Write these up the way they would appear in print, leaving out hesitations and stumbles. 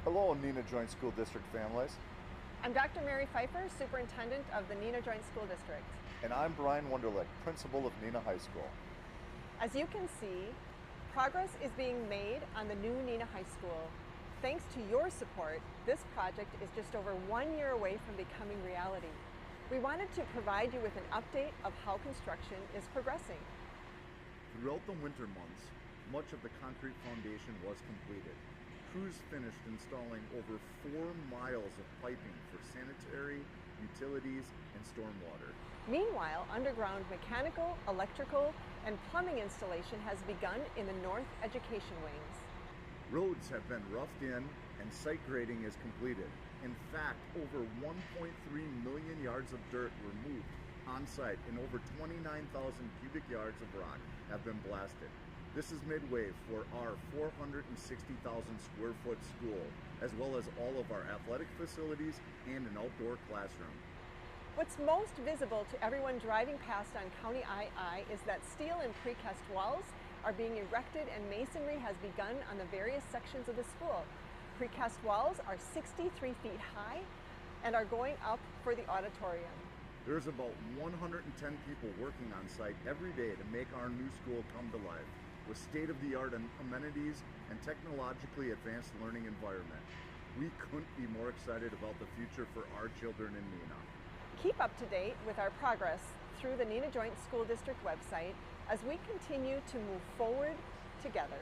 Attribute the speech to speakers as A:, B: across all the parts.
A: Hello, Neenah Joint School District families.
B: I'm Dr. Mary Pfeiffer, Superintendent of the Neenah Joint School District.
A: And I'm Brian Wunderlich, Principal of Neenah High School.
B: As you can see, progress is being made on the new Neenah High School. Thanks to your support, this project is just over 1 year away from becoming reality. We wanted to provide you with an update of how construction is progressing.
A: Throughout the winter months, much of the concrete foundation was completed. Crews finished installing over 4 miles of piping for sanitary, utilities, and stormwater.
B: Meanwhile, underground mechanical, electrical, and plumbing installation has begun in the North Education wings.
A: Roads have been roughed in and site grading is completed. In fact, over 1.3 million yards of dirt were moved on site and over 29,000 cubic yards of rock have been blasted. This is midway for our 460,000 square foot school, as well as all of our athletic facilities and an outdoor classroom.
B: What's most visible to everyone driving past on County II is that steel and precast walls are being erected and masonry has begun on the various sections of the school. Precast walls are 63 feet high and are going up for the auditorium.
A: There's about 110 people working on site every day to make our new school come to life, with state-of-the-art amenities and technologically advanced learning environment. We couldn't be more excited about the future for our children in Neenah.
B: Keep up to date with our progress through the Neenah Joint School District website as we continue to move forward together.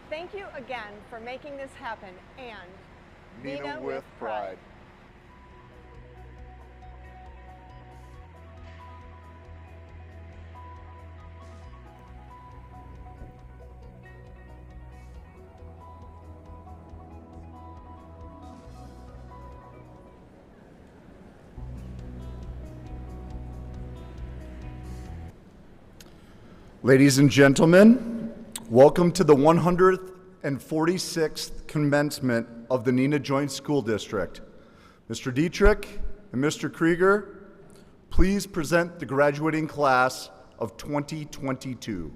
B: Thank you again for making this happen, and
A: Neenah with pride. Ladies and gentlemen, welcome to the 146th commencement of the Neenah Joint School District. Mr. Dietrich and Mr. Krieger, please present the graduating class of 2022.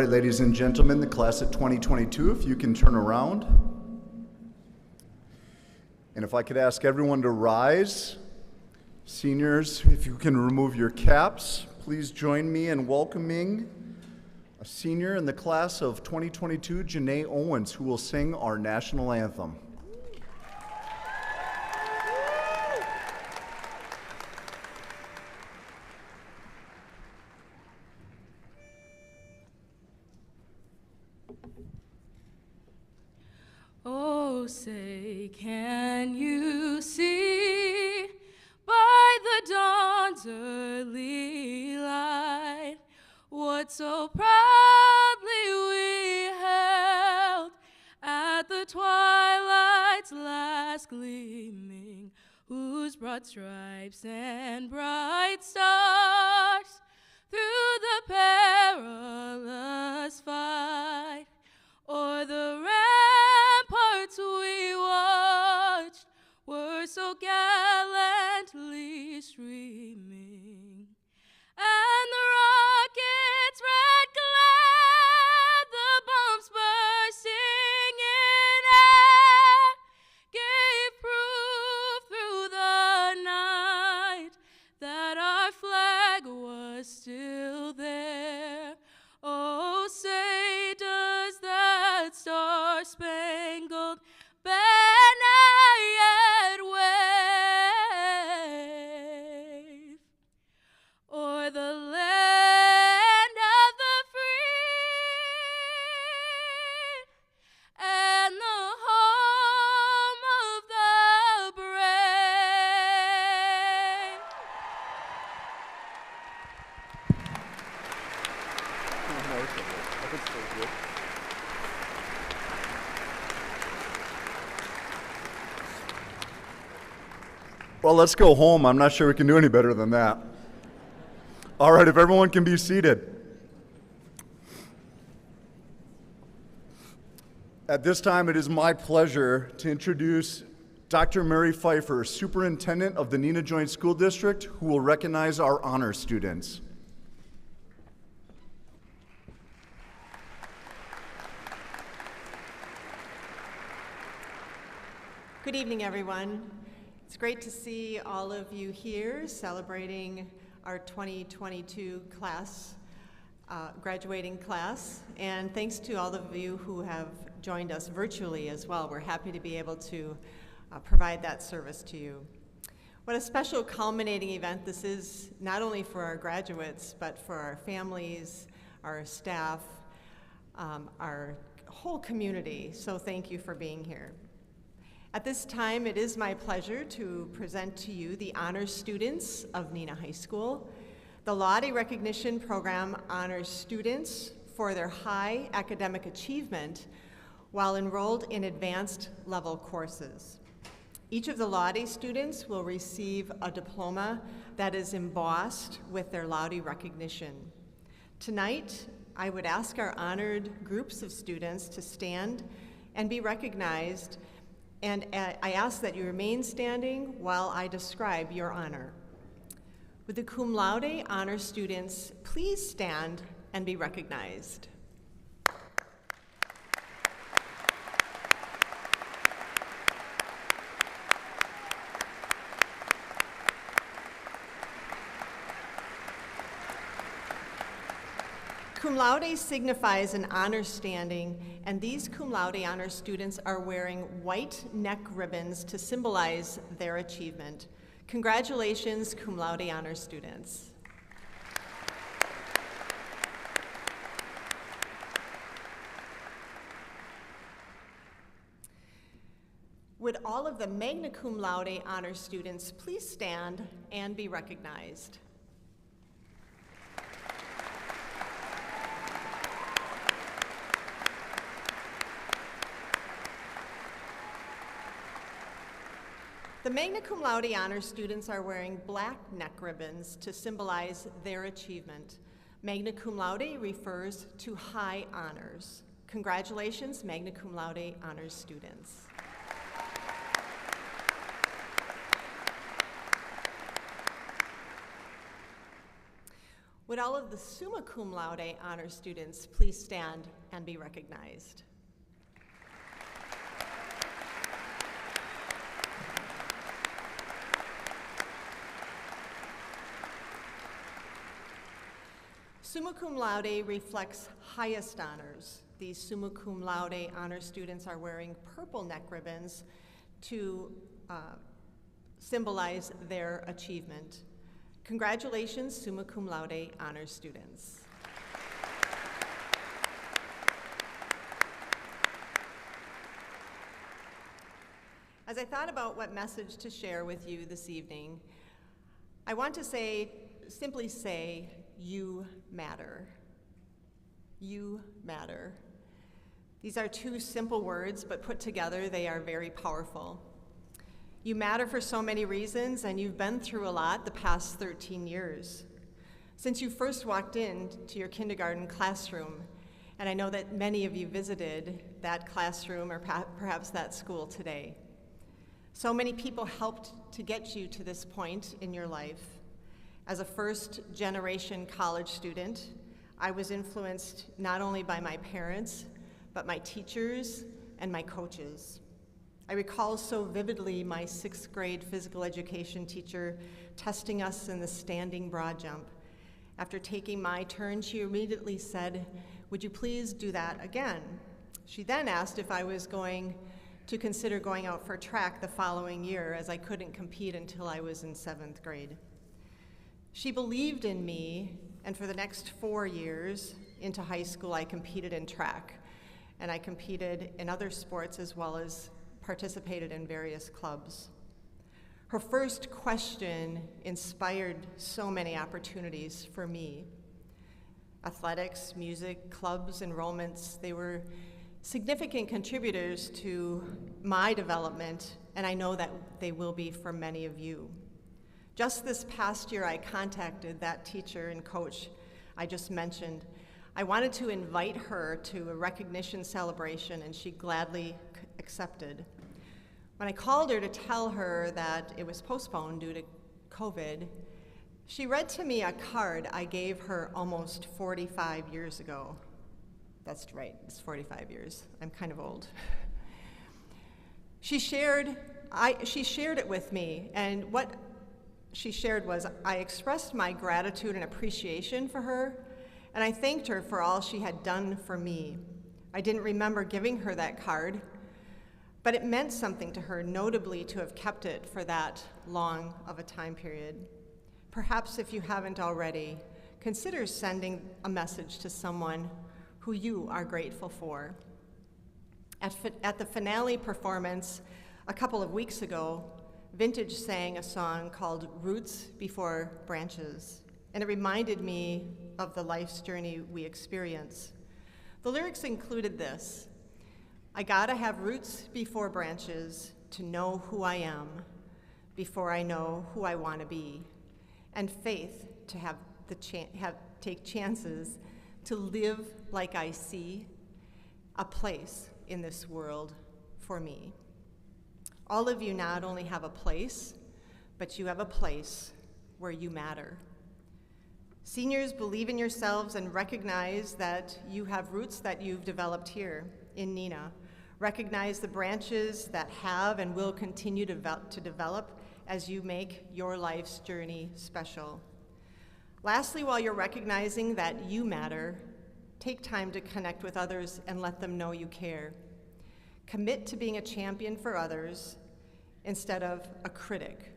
A: right, ladies and gentlemen, the class of 2022, if you can turn around. And if I could ask everyone to rise. Seniors, if you can remove your caps, please join me in welcoming a senior in the class of 2022, Janae Owens, who will sing our national anthem.
C: Oh, say, can you see by the dawn's early light what so proudly we held at the twilight's last gleaming, whose broad stripes and bright stars through the perilous fight o'er the ramparts we watched were so gallantly streaming, and the rocket's red glare, the bombs bursting in air, gave proof through the night that our flag was still there. Oh, say, does that star-spangled banner yet wave o'er the land of the free and the home of the brave?
A: Well, let's go home. I'm not sure we can do any better than that. All right, if everyone can be seated. At this time, it is my pleasure to introduce Dr. Mary Pfeiffer, Superintendent of the Neenah Joint School District, who will recognize our honor students.
B: Good evening, everyone. It's great to see all of you here celebrating our 2022 class, graduating class. And thanks to all of you who have joined us virtually as well. We're happy to be able to provide that service to you. What a special culminating event this is, not only for our graduates, but for our families, our staff, our whole community. So thank you for being here. At this time, it is my pleasure to present to you the honors students of Neenah High School. The Lottie Recognition Program honors students for their high academic achievement while enrolled in advanced level courses. Each of the Lottie students will receive a diploma that is embossed with their Lottie recognition. Tonight, I would ask our honored groups of students to stand and be recognized, and I ask that you remain standing while I describe your honor. Would the cum laude honor students please stand and be recognized? Cum laude signifies an honor standing, and these cum laude honor students are wearing white neck ribbons to symbolize their achievement. Congratulations, cum laude honor students. Would all of the magna cum laude honor students please stand and be recognized? The magna cum laude honors students are wearing black neck ribbons to symbolize their achievement. Magna cum laude refers to high honors. Congratulations, magna cum laude honors students. Would all of the summa cum laude honor students please stand and be recognized? Summa cum laude reflects highest honors. These summa cum laude honor students are wearing purple neck ribbons to symbolize their achievement. Congratulations, summa cum laude honor students. As I thought about what message to share with you this evening, I want to simply say, you matter. You matter. These are two simple words, but put together, they are very powerful. You matter for so many reasons, and you've been through a lot the past 13 years. Since you first walked into your kindergarten classroom, and I know that many of you visited that classroom or perhaps that school today. So many people helped to get you to this point in your life. As a first-generation college student, I was influenced not only by my parents, but my teachers and my coaches. I recall so vividly my 6th grade physical education teacher testing us in the standing broad jump. After taking my turn, she immediately said, "Would you please do that again?" She then asked if I was going to consider going out for track the following year, as I couldn't compete until I was in 7th grade. She believed in me, and for the next 4 years into high school, I competed in track, and I competed in other sports as well as participated in various clubs. Her first question inspired so many opportunities for me. Athletics, music, clubs, enrollments, they were significant contributors to my development, and I know that they will be for many of you. Just this past year, I contacted that teacher and coach I just mentioned. I wanted to invite her to a recognition celebration, and she gladly accepted. When I called her to tell her that it was postponed due to COVID, she read to me a card I gave her almost 45 years ago. That's right, it's 45 years. I'm kind of old. She shared it with me, and what she shared was, I expressed my gratitude and appreciation for her, and I thanked her for all she had done for me. I didn't remember giving her that card, but it meant something to her, notably to have kept it for that long of a time period. Perhaps if you haven't already, consider sending a message to someone who you are grateful for. At the finale performance a couple of weeks ago, Vintage sang a song called Roots Before Branches, and it reminded me of the life's journey we experience. The lyrics included this: I gotta have roots before branches to know who I am before I know who I wanna be, and faith to take chances to live like I see a place in this world for me. All of you not only have a place, but you have a place where you matter. Seniors, believe in yourselves and recognize that you have roots that you've developed here in Neenah. Recognize the branches that have and will continue to develop as you make your life's journey special. Lastly, while you're recognizing that you matter, take time to connect with others and let them know you care. Commit to being a champion for others instead of a critic.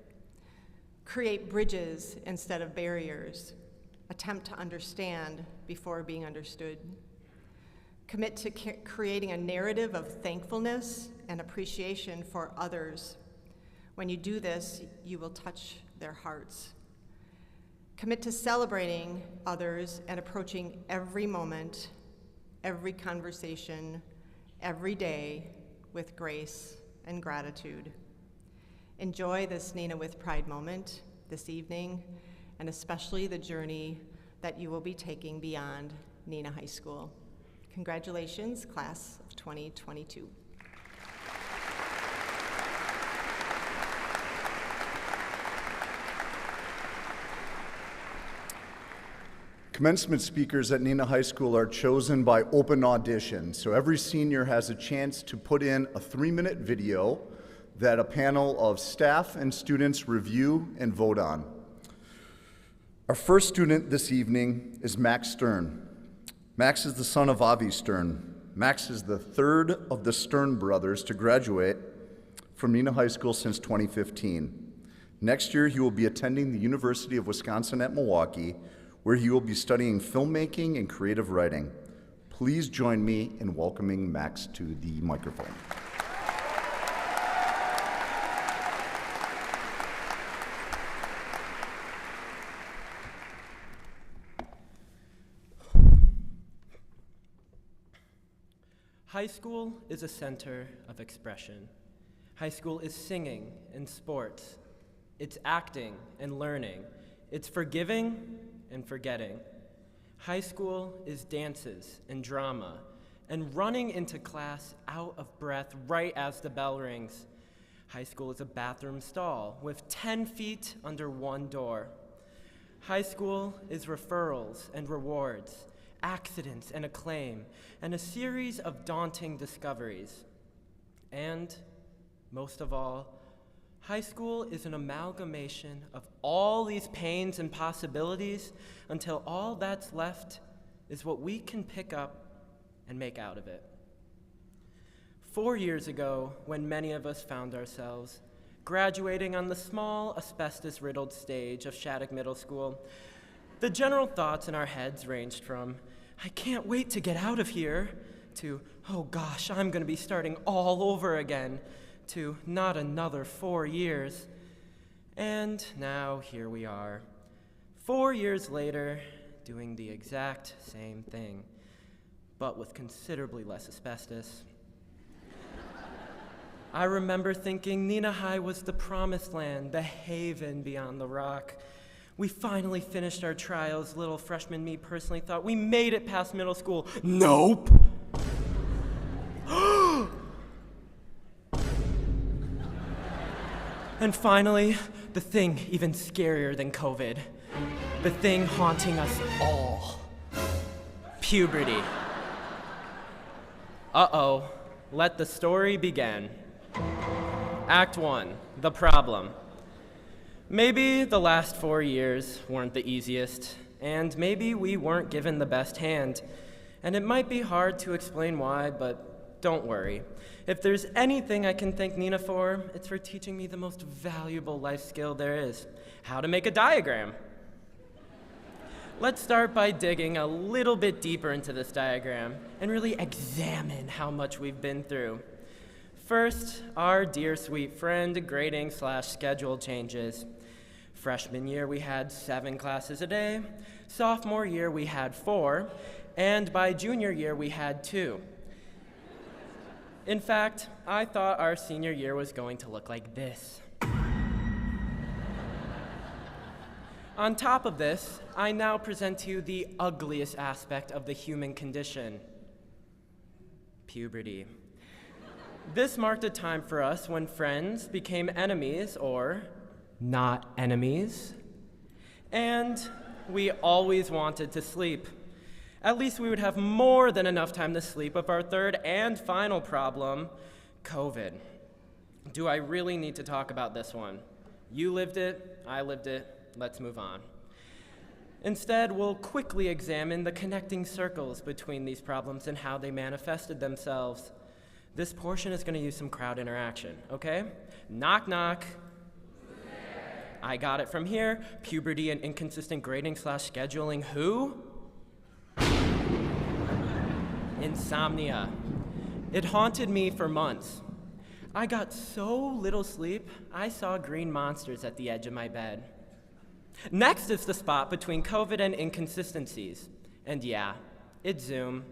B: Create bridges instead of barriers. Attempt to understand before being understood. Commit to creating a narrative of thankfulness and appreciation for others. When you do this, you will touch their hearts. Commit to celebrating others and approaching every moment, every conversation, every day with grace and gratitude. Enjoy this Neenah with Pride moment this evening, and especially the journey that you will be taking beyond Neenah High School. Congratulations, class of 2022.
A: Commencement speakers at Neenah High School are chosen by open audition. So every senior has a chance to put in a 3-minute video that a panel of staff and students review and vote on. Our first student this evening is Max Stern. Max is the son of Avi Stern. Max is the third of the Stern brothers to graduate from Neenah High School since 2015. Next year, he will be attending the University of Wisconsin at Milwaukee, where he will be studying filmmaking and creative writing. Please join me in welcoming Max to the microphone.
D: High school is a center of expression. High school is singing and sports. It's acting and learning. It's forgiving and forgetting. High school is dances and drama and running into class out of breath right as the bell rings. High school is a bathroom stall with 10 feet under one door. High school is referrals and rewards, accidents and acclaim, and a series of daunting discoveries. And, most of all, high school is an amalgamation of all these pains and possibilities until all that's left is what we can pick up and make out of it. 4 years ago, when many of us found ourselves graduating on the small, asbestos-riddled stage of Shattuck Middle School, the general thoughts in our heads ranged from, I can't wait to get out of here, to, oh gosh, I'm going to be starting all over again, to not another 4 years. And now here we are, 4 years later, doing the exact same thing, but with considerably less asbestos. I remember thinking Neenah High was the promised land, the haven beyond the rock. We finally finished our trials. Little freshman me personally thought we made it past middle school. Nope. And finally, the thing even scarier than COVID. The thing haunting us all. Puberty. Uh-oh. Let the story begin. Act 1, the problem. Maybe the last 4 years weren't the easiest, and maybe we weren't given the best hand, and it might be hard to explain why, but don't worry. If there's anything I can thank Neenah for, it's for teaching me the most valuable life skill there is, how to make a diagram. Let's start by digging a little bit deeper into this diagram and really examine how much we've been through. First, our dear sweet friend grading/schedule changes. Freshman year, we had 7 classes a day. Sophomore year, we had 4. And by junior year, we had 2. In fact, I thought our senior year was going to look like this. On top of this, I now present to you the ugliest aspect of the human condition: puberty. This marked a time for us when friends became enemies, or not enemies, and we always wanted to sleep. At least we would have more than enough time to sleep with our third and final problem, COVID. Do I really need to talk about this one? You lived it, I lived it, let's move on. Instead, we'll quickly examine the connecting circles between these problems and how they manifested themselves. This portion is going to use some crowd interaction, okay? Knock, knock. I got it from here. Puberty and inconsistent grading/scheduling. Who? Insomnia. It haunted me for months. I got so little sleep, I saw green monsters at the edge of my bed. Next is the spot between COVID and inconsistencies. And yeah, it's Zoom.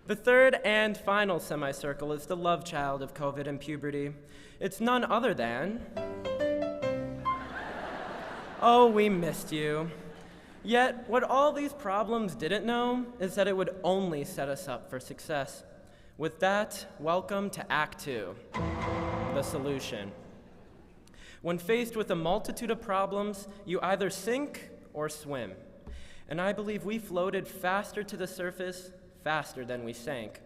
D: The third and final semicircle is the love child of COVID and puberty. It's none other than... Oh, we missed you. Yet, what all these problems didn't know is that it would only set us up for success. With that, welcome to Act 2, the solution. When faced with a multitude of problems, you either sink or swim. And I believe we floated faster to the surface, faster than we sank.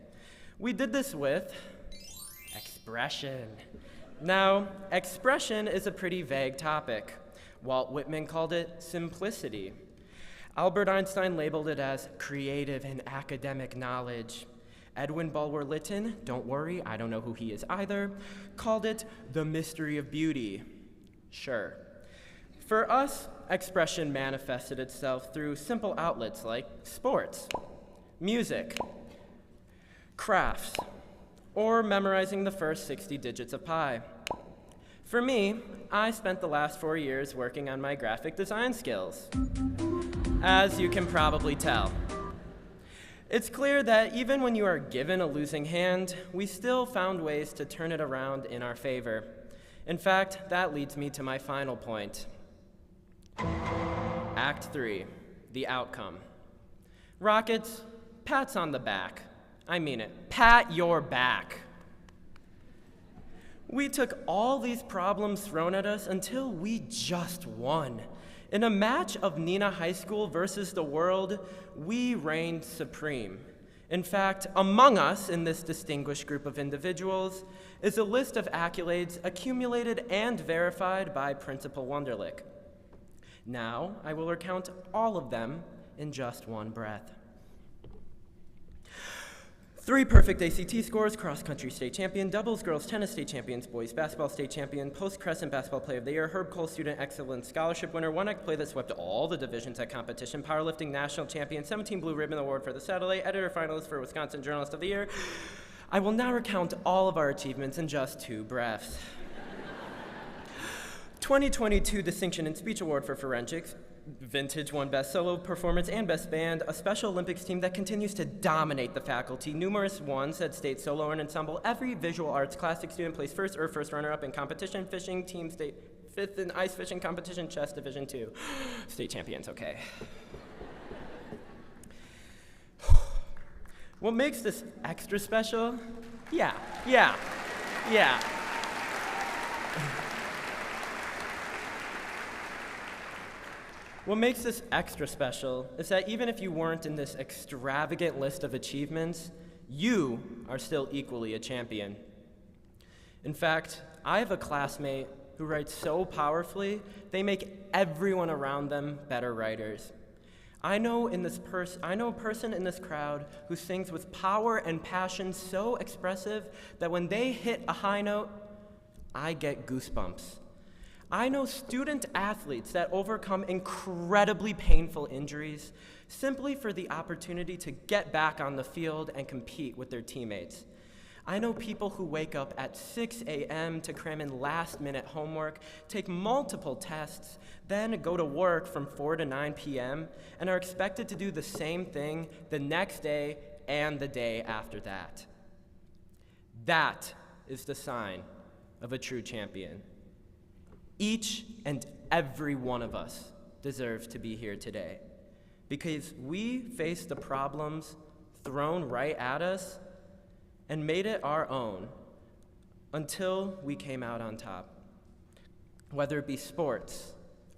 D: We did this with expression. Now, expression is a pretty vague topic. Walt Whitman called it simplicity. Albert Einstein labeled it as creative and academic knowledge. Edwin Bulwer-Lytton, don't worry, I don't know who he is either, called it the mystery of beauty. Sure. For us, expression manifested itself through simple outlets like sports, music, crafts, or memorizing the first 60 digits of pi. For me, I spent the last 4 years working on my graphic design skills, as you can probably tell. It's clear that even when you are given a losing hand, we still found ways to turn it around in our favor. In fact, that leads me to my final point. Act 3, the outcome. Rockets, pats on the back. I mean it, pat your back. We took all these problems thrown at us until we just won. In a match of Neenah High School versus the world, we reigned supreme. In fact, among us in this distinguished group of individuals is a list of accolades accumulated and verified by Principal Wunderlich. Now, I will recount all of them in just one breath. 3 perfect ACT scores, cross-country state champion, doubles girls tennis state champions, boys basketball state champion, post-Crescent basketball player of the year, Herb Cole student excellence scholarship winner, one act play that swept all the divisions at competition, powerlifting national champion, 17 blue ribbon award for the satellite, editor finalist for Wisconsin Journalist of the Year. I will now recount all of our achievements in just 2 breaths. 2022 Distinction in Speech Award for Forensics, Vintage won Best Solo Performance and Best Band, a Special Olympics team that continues to dominate the faculty, numerous ones at state solo and ensemble. Every visual arts classic student placed first or first runner-up in competition, fishing team state 5th in ice fishing competition, chess division 2. State champions, okay. What makes this extra special? Yeah. What makes this extra special is that even if you weren't in this extravagant list of achievements, you are still equally a champion. In fact, I have a classmate who writes so powerfully, they make everyone around them better writers. I know a person in this crowd who sings with power and passion so expressive that when they hit a high note, I get goosebumps. I know student athletes that overcome incredibly painful injuries simply for the opportunity to get back on the field and compete with their teammates. I know people who wake up at 6 a.m. to cram in last-minute homework, take multiple tests, then go to work from 4 to 9 p.m., and are expected to do the same thing the next day and the day after that. That is the sign of a true champion. Each and every one of us deserves to be here today because we faced the problems thrown right at us and made it our own until we came out on top. Whether it be sports,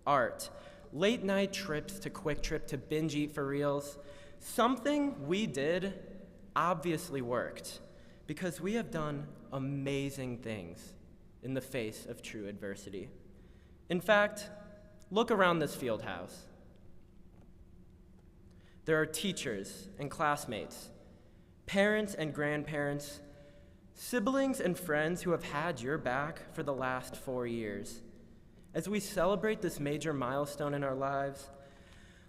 D: art, late night trips to Quick Trip to binge eat for reals, something we did obviously worked because we have done amazing things in the face of true adversity. In fact, look around this field house. There are teachers and classmates, parents and grandparents, siblings and friends who have had your back for the last 4 years. As we celebrate this major milestone in our lives,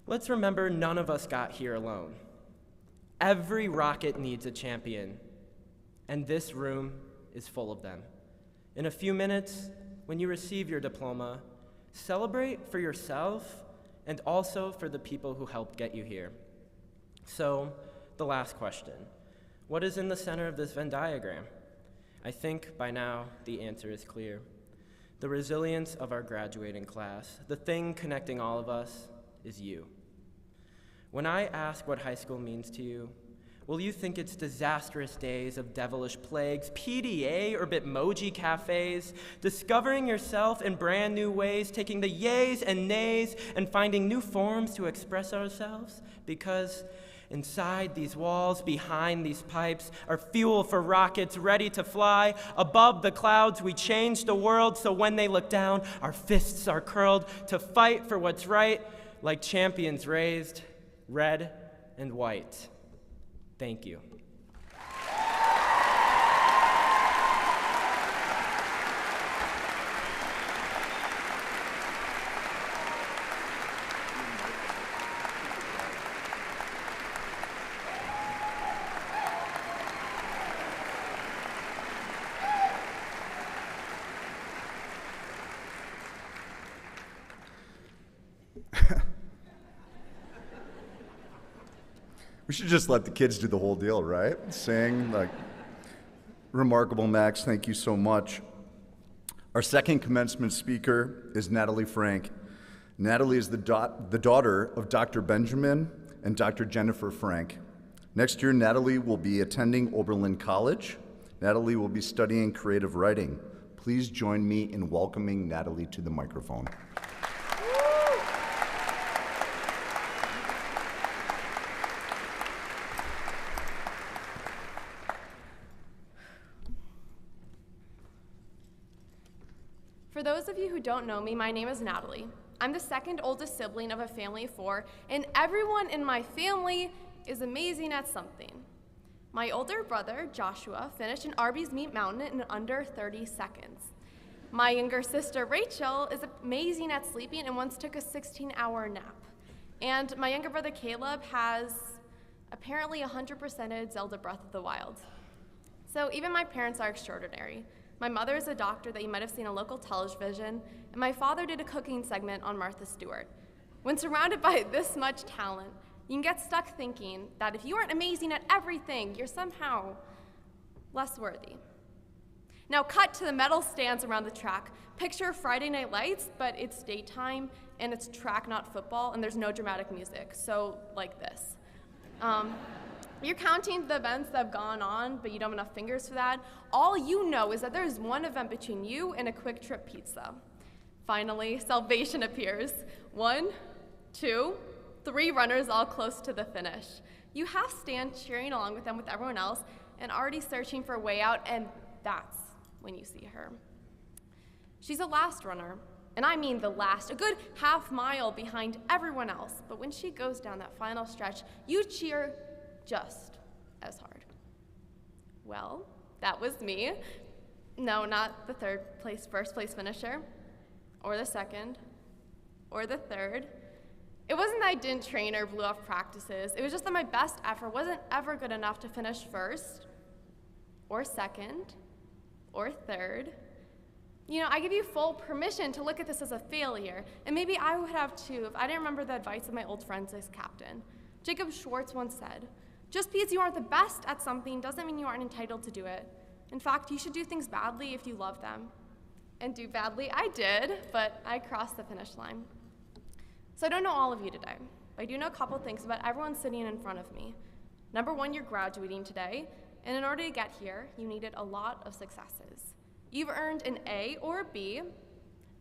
D: let's remember none of us got here alone. Every rocket needs a champion, and this room is full of them. In a few minutes, when you receive your diploma, celebrate for yourself and also for the people who helped get you here. So, the last question. What is in the center of this Venn diagram? I think by now the answer is clear. The resilience of our graduating class, the thing connecting all of us, is you. When I ask what high school means to you, Will you think it's disastrous days of devilish plagues, PDA or Bitmoji cafes, discovering yourself in brand new ways, taking the yays and nays and finding new forms to express ourselves? Because inside these walls, behind these pipes, are fuel for rockets ready to fly. Above the clouds, we change the world, so when they look down, our fists are curled to fight for what's right, like champions raised, red and white. Thank you.
A: We should just let the kids do the whole deal, right? Sing, like, remarkable, Max. Thank you so much. Our second commencement speaker is Natalie Frank. Natalie is the daughter of Dr. Benjamin and Dr. Jennifer Frank. Next year, Natalie will be attending Oberlin College. Natalie will be studying creative writing. Please join me in welcoming Natalie to the microphone.
C: For those of you who don't know me, my name is Natalie. I'm the second oldest sibling of a family of 4, and everyone in my family is amazing at something. My older brother, Joshua, finished an Arby's Meat Mountain in under 30 seconds. My younger sister, Rachel, is amazing at sleeping and once took a 16-hour nap. And my younger brother, Caleb, has apparently 100%ed Zelda Breath of the Wild. So even my parents are extraordinary. My mother is a doctor that you might have seen on local television, and my father did a cooking segment on Martha Stewart. When surrounded by this much talent, you can get stuck thinking that if you aren't amazing at everything, you're somehow less worthy. Now cut to the metal stands around the track. Picture Friday Night Lights, but it's daytime, and it's track, not football, and there's no dramatic music, so like this. You're counting the events that have gone on, but you don't have enough fingers for that. All you know is that there's one event between you and a Quick Trip pizza. Finally, salvation appears. 1, 2, 3 runners all close to the finish. You half stand cheering along with them with everyone else and already searching for a way out, and that's when you see her. She's a last runner, and I mean the last, a good half mile behind everyone else. But when she goes down that final stretch, you cheer just as hard. Well, that was me. No, not the first place finisher, or the second, or the third. It wasn't that I didn't train or blew off practices. It was just that my best effort wasn't ever good enough to finish first, or second, or third. You know, I give you full permission to look at this as a failure, and maybe I would have too if I didn't remember the advice of my old forensics captain. Jacob Schwartz once said, "Just because you aren't the best at something doesn't mean you aren't entitled to do it. In fact, you should do things badly if you love them." And do badly I did, but I crossed the finish line. So I don't know all of you today, but I do know a couple things about everyone sitting in front of me. Number 1, you're graduating today, and in order to get here, you needed a lot of successes. You've earned an A or a B,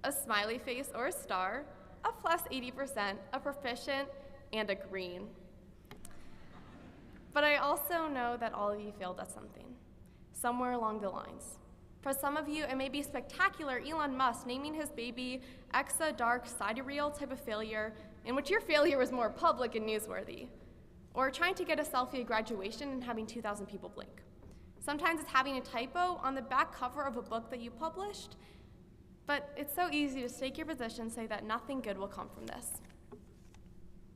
C: a smiley face or a star, a plus 80%, a proficient, and a green. But I also know that all of you failed at something, somewhere along the lines. For some of you, it may be spectacular Elon Musk naming his baby Exa Dark Sidereal type of failure, in which your failure was more public and newsworthy. Or trying to get a selfie at graduation and having 2,000 people blink. Sometimes it's having a typo on the back cover of a book that you published, but it's so easy to stake your position and say that nothing good will come from this.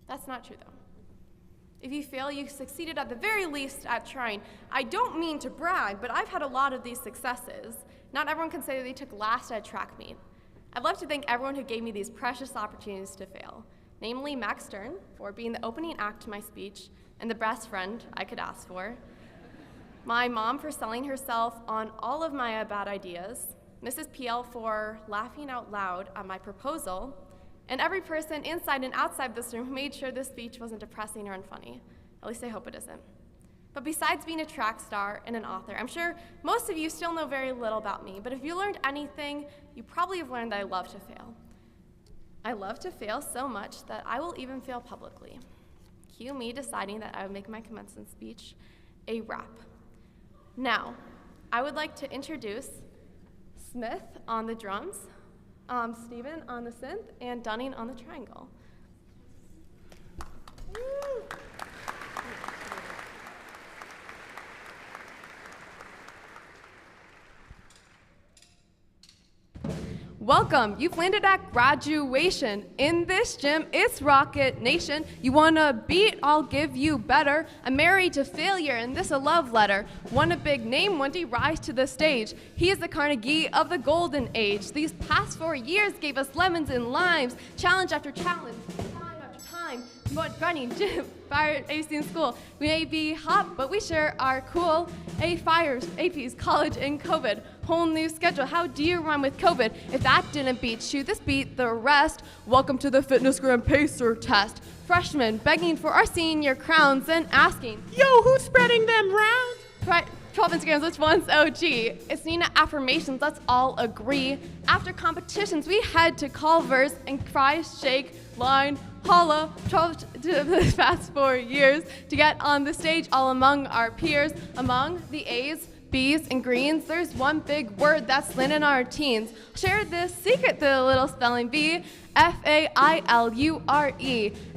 C: That's not true, though. If you fail, you succeeded at the very least at trying. I don't mean to brag, but I've had a lot of these successes. Not everyone can say that they took last at a track meet. I'd love to thank everyone who gave me these precious opportunities to fail, namely Max Stern for being the opening act to my speech and the best friend I could ask for, my mom for selling herself on all of my bad ideas, Mrs. PL for laughing out loud at my proposal, and every person inside and outside this room who made sure this speech wasn't depressing or unfunny. At least I hope it isn't. But besides being a track star and an author, I'm sure most of you still know very little about me, but if you learned anything, you probably have learned that I love to fail. I love to fail so much that I will even fail publicly. Cue me deciding that I would make my commencement speech a rap. Now, I would like to introduce Smith on the drums, Stephen on the synth, and Dunning on the triangle. Welcome, you've landed at graduation. In this gym, it's Rocket Nation. You wanna beat, I'll give you better. I'm married to failure, and this a love letter. Want a big name, one day rise to the stage. He is the Carnegie of the golden age. These past 4 years gave us lemons and limes, challenge after challenge, time after time. Running, gym, fire, AC in school. We may be hot, but we sure are cool. APs, college, and COVID. Whole new schedule, how do you run with COVID? If that didn't beat you, this beat the rest. Welcome to the Fitness Gram Pacer test. Freshmen begging for our senior crowns and asking,
E: Yo, who's spreading them round?
C: right, 12 Instagrams, which one's OG? It's Neenah affirmations, let's all agree. After competitions, we head to Culver's and cry, shake, line, holla, to the past 4 years to get on the stage all among our peers. Among the A's, B's, and greens, there's one big word that's landed in our teens. Share this secret, the little spelling bee, Failure.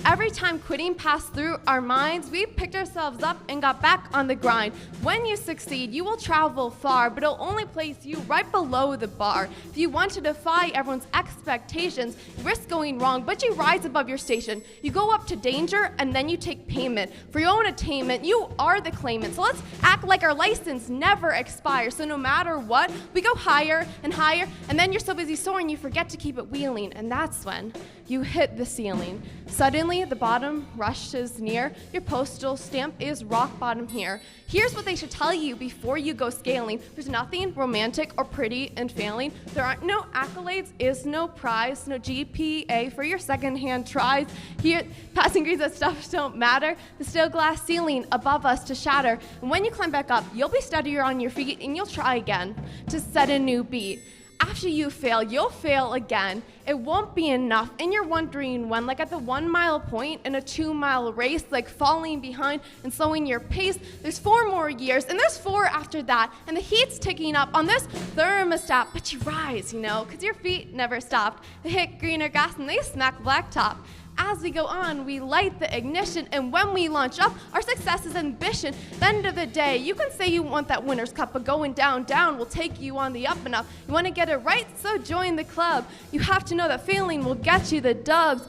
C: Every time quitting passed through our minds, we picked ourselves up and got back on the grind. When you succeed, you will travel far, but it'll only place you right below the bar. If you want to defy everyone's expectations, you risk going wrong, but you rise above your station. You go up to danger, and then you take payment. For your own attainment, you are the claimant. So let's act like our license never expires. So no matter what, we go higher and higher, and then you're so busy soaring, you forget to keep it wheeling, and that's when you hit the ceiling. Suddenly, the bottom rushes near. Your postal stamp is rock bottom here. Here's what they should tell you before you go scaling. There's nothing romantic or pretty in failing. There aren't no accolades, is no prize, no GPA for your secondhand tries. Here, passing grades, that stuff don't matter. The still glass ceiling above us to shatter. And when you climb back up, you'll be steadier on your feet and you'll try again to set a new beat. After you fail, you'll fail again. It won't be enough, and you're wondering when, like at the 1 mile point in a 2 mile race, like falling behind and slowing your pace. There's 4 more years, and there's 4 after that, and the heat's ticking up on this thermostat, but you rise, because your feet never stopped. They hit greener grass and they smack blacktop. As we go on, we light the ignition, and when we launch up, our success is ambition. At the end of the day, you can say you want that winner's cup, but going down will take you on the up and up. You want to get it right, so join the club. You have to know that failing will get you the dubs.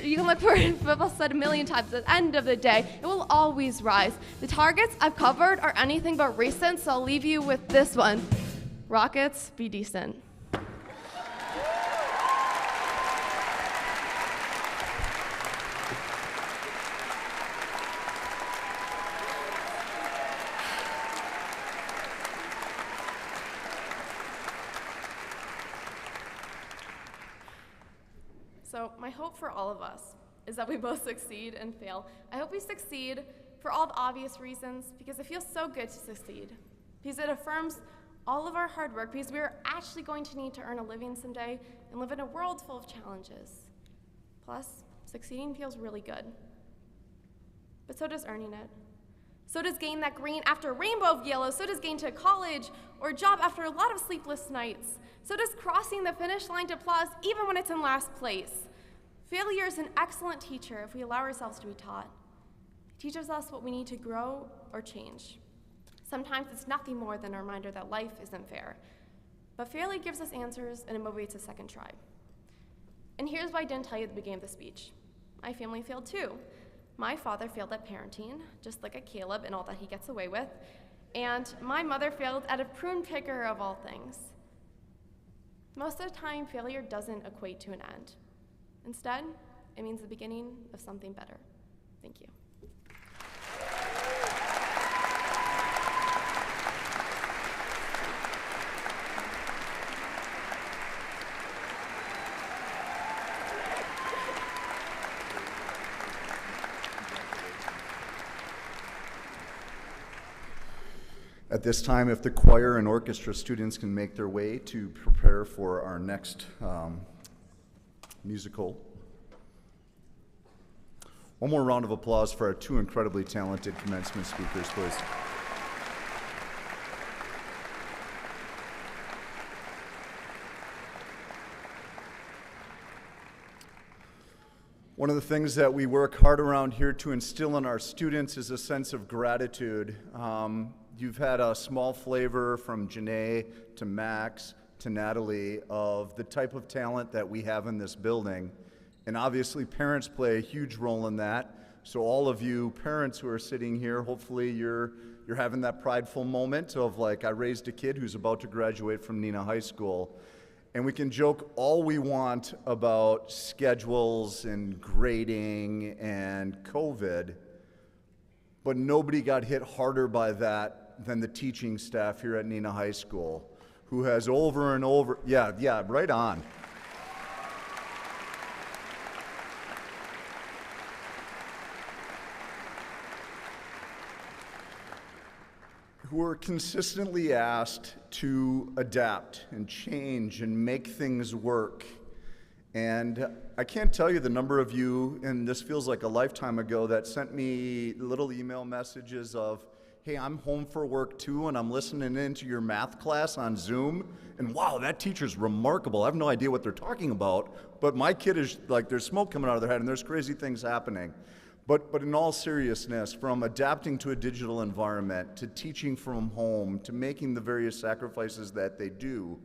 C: You can look for it, I've said a million times, at the end of the day, it will always rise. The targets I've covered are anything but recent, so I'll leave you with this one. Rockets, be decent. So my hope for all of us is that we both succeed and fail. I hope we succeed for all the obvious reasons, because it feels so good to succeed, because it affirms all of our hard work, because we're actually going to need to earn a living someday and live in a world full of challenges. Plus, succeeding feels really good. But so does earning it. So does getting that green after a rainbow of yellow. So does getting to college or a job after a lot of sleepless nights. So does crossing the finish line to applause even when it's in last place. Failure is an excellent teacher if we allow ourselves to be taught. It teaches us what we need to grow or change. Sometimes it's nothing more than a reminder that life isn't fair. But failure gives us answers and it motivates a second try. And here's what I didn't tell you at the beginning of the speech. My family failed too. My father failed at parenting, just like a Caleb and all that he gets away with. And my mother failed at a prune picker of all things. Most of the time, failure doesn't equate to an end. Instead, it means the beginning of something better. Thank you.
A: At this time, if the choir and orchestra students can make their way to prepare for our next musical. One more round of applause for our two incredibly talented commencement speakers, please. One of the things that we work hard around here to instill in our students is a sense of gratitude. You've had a small flavor from Janae to Max to Natalie of the type of talent that we have in this building. And obviously parents play a huge role in that. So all of you parents who are sitting here, hopefully you're having that prideful moment of like, I raised a kid who's about to graduate from Neenah High School. And we can joke all we want about schedules and grading and COVID, but nobody got hit harder by that than the teaching staff here at Neenah High School, who has over and over, yeah, right on. Who are consistently asked to adapt and change and make things work. And I can't tell you the number of you, and this feels like a lifetime ago, that sent me little email messages of, hey, I'm home for work too, and I'm listening into your math class on Zoom, and wow, that teacher's remarkable. I have no idea what they're talking about, but my kid is like, there's smoke coming out of their head, and there's crazy things happening. But in all seriousness, from adapting to a digital environment, to teaching from home, to making the various sacrifices that they do,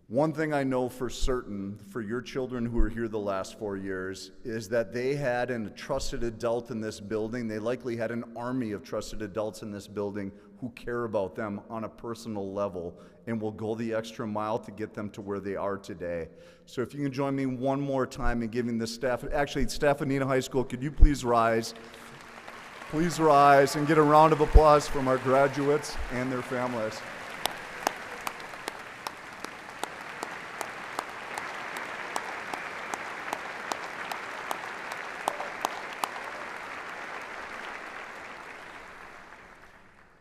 A: one thing I know for certain for your children who are here the last 4 years is that they had a trusted adult in this building. They likely had an army of trusted adults in this building who care about them on a personal level and will go the extra mile to get them to where they are today. So if you can join me one more time in giving the staff, actually staff of Neenah High School, could you please rise? Please rise and get a round of applause from our graduates and their families.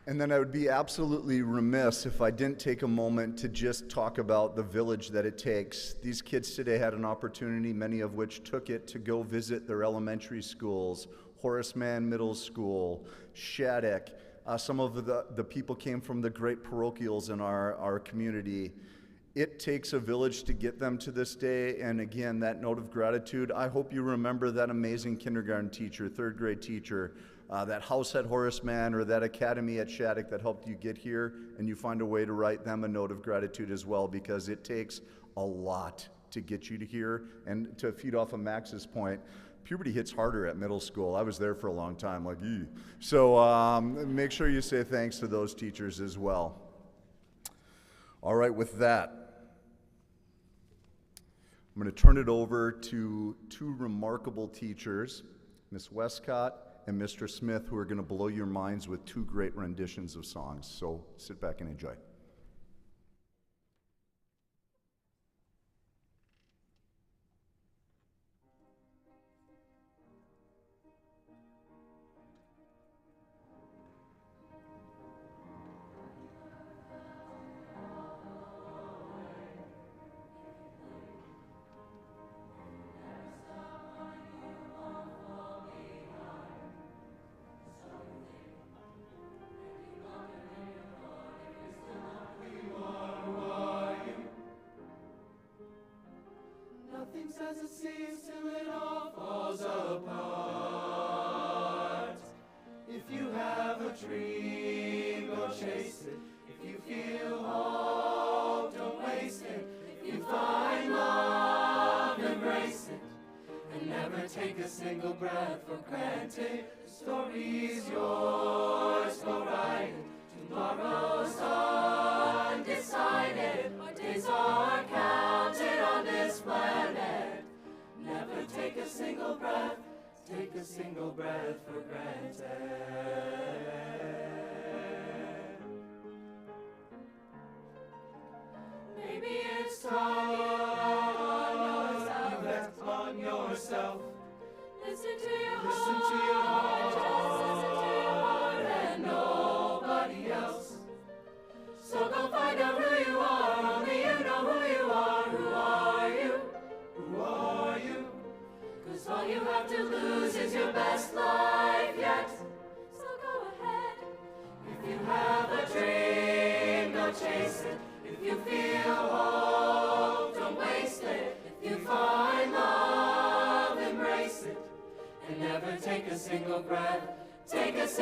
A: And then I would be absolutely remiss if I didn't take a moment to just talk about the village that it takes. These kids today had an opportunity, many of which took it, to go visit their elementary schools, Horace Mann Middle School, Shattuck. Some of the people came from the great parochials in our community. It takes a village to get them to this day, and again, that note of gratitude. I hope you remember that amazing kindergarten teacher, third grade teacher, that house at Horace Mann or that academy at Shattuck that helped you get here, and you find a way to write them a note of gratitude as well, because it takes a lot to get you to here. And to feed off of Max's point, puberty hits harder at middle school. I was there for a long time, like, ew. So make sure you say thanks to those teachers as well. All right, with that, I'm going to turn it over to two remarkable teachers, Miss Westcott and Mr. Smith, who are going to blow your minds with two great renditions of songs. So sit back and enjoy.
F: As it seems till it all falls apart. If you have a dream, go chase it. If you feel hope, don't waste it. If you find love, embrace it. And never take a single breath for granted. The story's yours, go write it. Tomorrow's undecided. Our days are counted on this planet. Never take a single breath for granted. Maybe it's time you act on yourself. Listen to your heart, just listen to your heart and nobody else.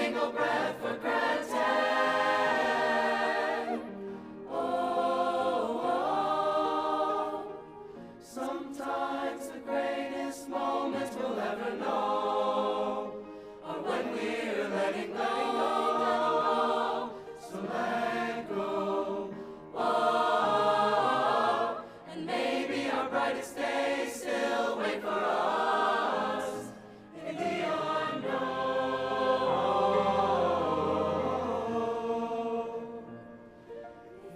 F: single breath for granted. Oh, sometimes the greatest moments we'll ever know are when we're letting go. So let go. Oh, and maybe our brightest days still wait for us in the unknown.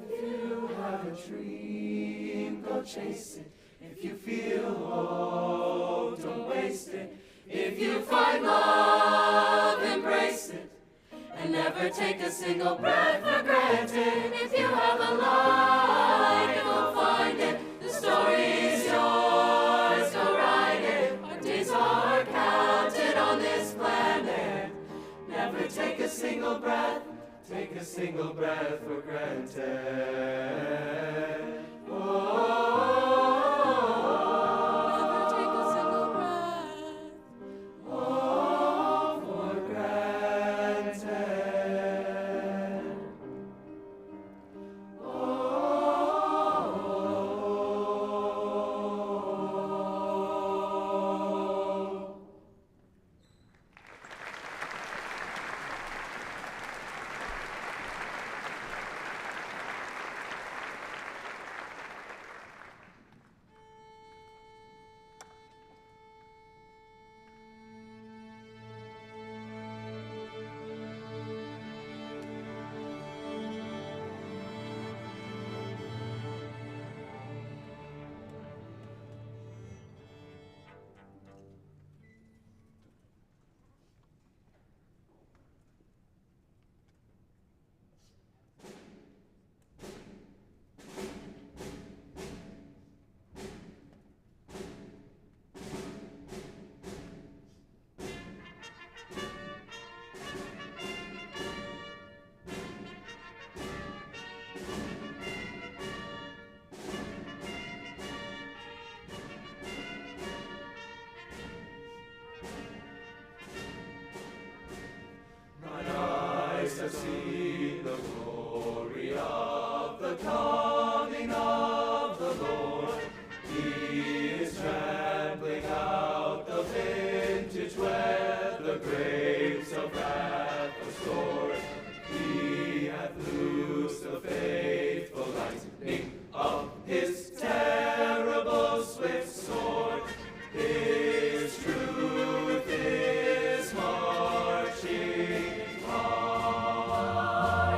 F: If you have a dream, go chase it. If you feel hope, don't waste it. If you find love, embrace it. And never take a single breath for granted. If you have a light, go find it. The story's yours, go write it. Our days are counted on this planet. Never take a single breath for granted. Whoa. To see the glory of the coming of the Lord. He is trampling out the vintage where the grapes of wrath are stored. He hath loosed the faithful lightning of his terrible swift sword. His truth is marching on.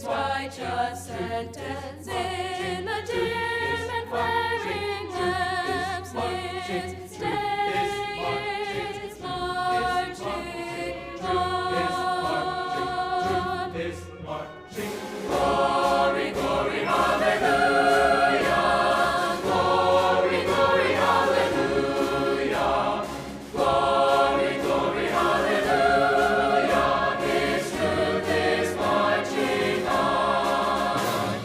F: Righteous sentence in the dim and flaring lamps. His day is marching on. Glory, glory, hallelujah. Glory, glory, hallelujah. Glory, glory, hallelujah. His truth is marching on.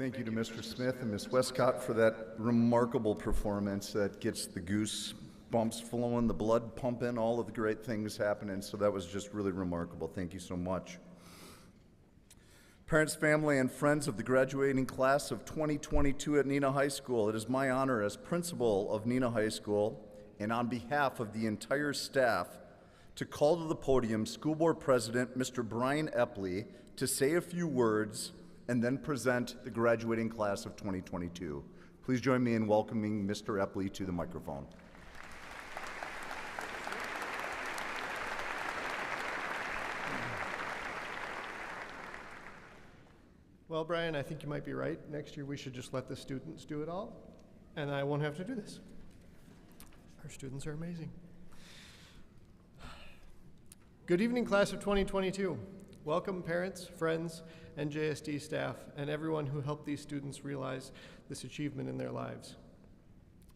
A: Thank you to Mr. Smith and Ms. Westcott for that remarkable performance that gets the goose bumps flowing, the blood pumping, all of the great things happening. So that was just really remarkable. Thank you so much. Parents, family, and friends of the graduating class of 2022 at Neenah High School, it is my honor as principal of Neenah High School and on behalf of the entire staff to call to the podium School Board President Mr. Brian Epley to say a few words and then present the graduating class of 2022. Please join me in welcoming Mr. Epley to the microphone.
G: Well, Brian, I think you might be right. Next year we should just let the students do it all, and I won't have to do this. Our students are amazing. Good evening, class of 2022. Welcome, parents, friends, NJSD staff, and everyone who helped these students realize this achievement in their lives.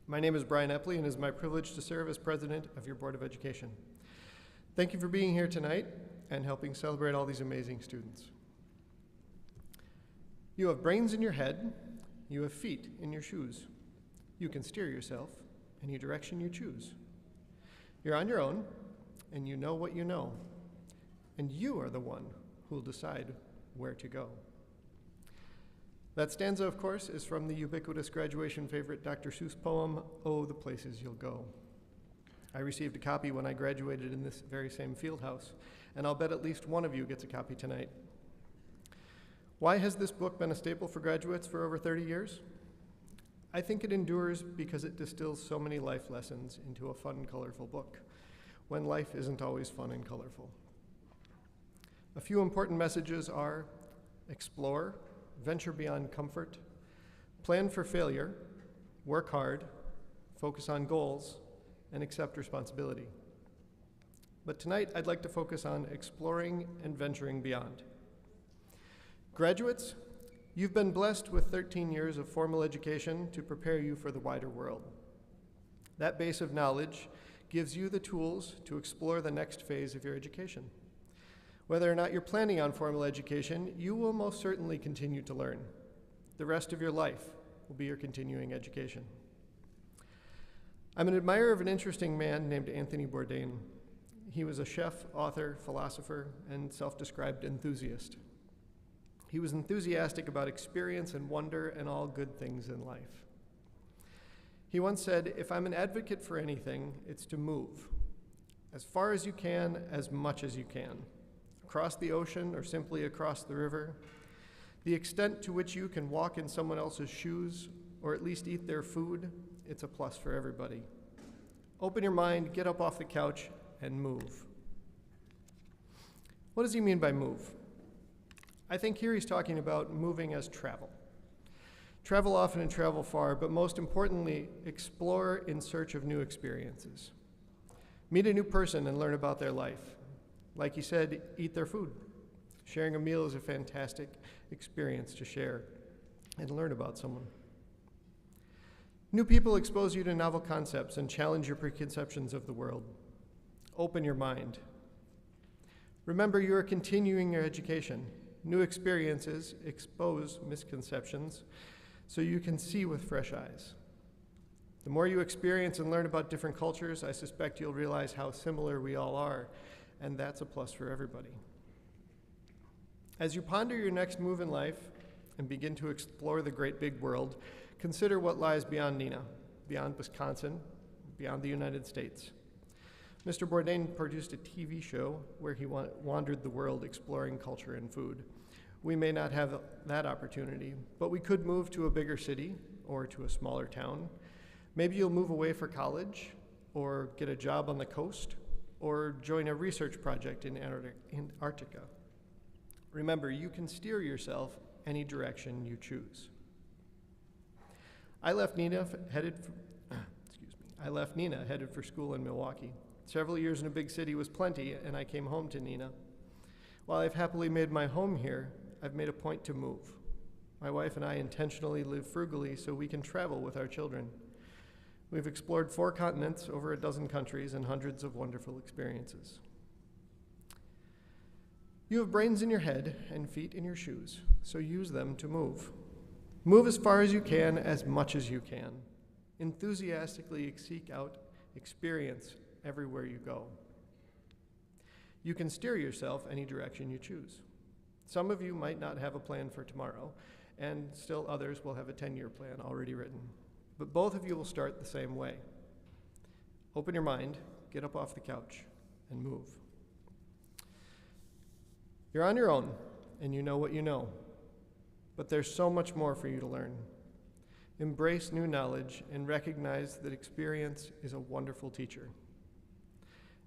G: My name is Brian Epley, and it is my privilege to serve as president of your Board of Education. Thank you for being here tonight and helping celebrate all these amazing students. You have brains in your head, you have feet in your shoes. You can steer yourself any direction you choose. You're on your own, and you know what you know, and you are the one who will decide where to go. That stanza, of course, is from the ubiquitous graduation favorite Dr. Seuss poem, Oh, the Places You'll Go. I received a copy when I graduated in this very same field house, and I'll bet at least one of you gets a copy tonight. Why has this book been a staple for graduates for over 30 years? I think it endures because it distills so many life lessons into a fun, colorful book, when life isn't always fun and colorful. A few important messages are: explore, venture beyond comfort, plan for failure, work hard, focus on goals, and accept responsibility. But tonight, I'd like to focus on exploring and venturing beyond. Graduates, you've been blessed with 13 years of formal education to prepare you for the wider world. That base of knowledge gives you the tools to explore the next phase of your education. Whether or not you're planning on formal education, you will most certainly continue to learn. The rest of your life will be your continuing education. I'm an admirer of an interesting man named Anthony Bourdain. He was a chef, author, philosopher, and self-described enthusiast. He was enthusiastic about experience and wonder and all good things in life. He once said, "If I'm an advocate for anything, it's to move. As far as you can, as much as you can. Across the ocean or simply across the river. The extent to which you can walk in someone else's shoes or at least eat their food, it's a plus for everybody. Open your mind, get up off the couch, and move." What does he mean by move? I think here he's talking about moving as travel. Travel often and travel far, but most importantly, explore in search of new experiences. Meet a new person and learn about their life. Like he said, eat their food. Sharing a meal is a fantastic experience to share and learn about someone. New people expose you to novel concepts and challenge your preconceptions of the world. Open your mind. Remember, you are continuing your education. New experiences expose misconceptions so you can see with fresh eyes. The more you experience and learn about different cultures, I suspect you'll realize how similar we all are, and that's a plus for everybody. As you ponder your next move in life and begin to explore the great big world, consider what lies beyond Neenah, beyond Wisconsin, beyond the United States. Mr. Bourdain produced a TV show where he wandered the world exploring culture and food. We may not have that opportunity, but we could move to a bigger city or to a smaller town. Maybe you'll move away for college or get a job on the coast or join a research project in Antarctica. Remember, you can steer yourself any direction you choose. I left Neenah headed for school in Milwaukee. Several years in a big city was plenty, and I came home to Neenah. While I've happily made my home here, I've made a point to move. My wife and I intentionally live frugally so we can travel with our children. We've explored 4 continents, over a dozen countries, and hundreds of wonderful experiences. You have brains in your head and feet in your shoes, so use them to move. Move as far as you can, as much as you can. Enthusiastically seek out experience everywhere you go. You can steer yourself any direction you choose. Some of you might not have a plan for tomorrow, and still others will have a 10-year plan already written. But both of you will start the same way. Open your mind, get up off the couch, and move. You're on your own, and you know what you know. But there's so much more for you to learn. Embrace new knowledge and recognize that experience is a wonderful teacher.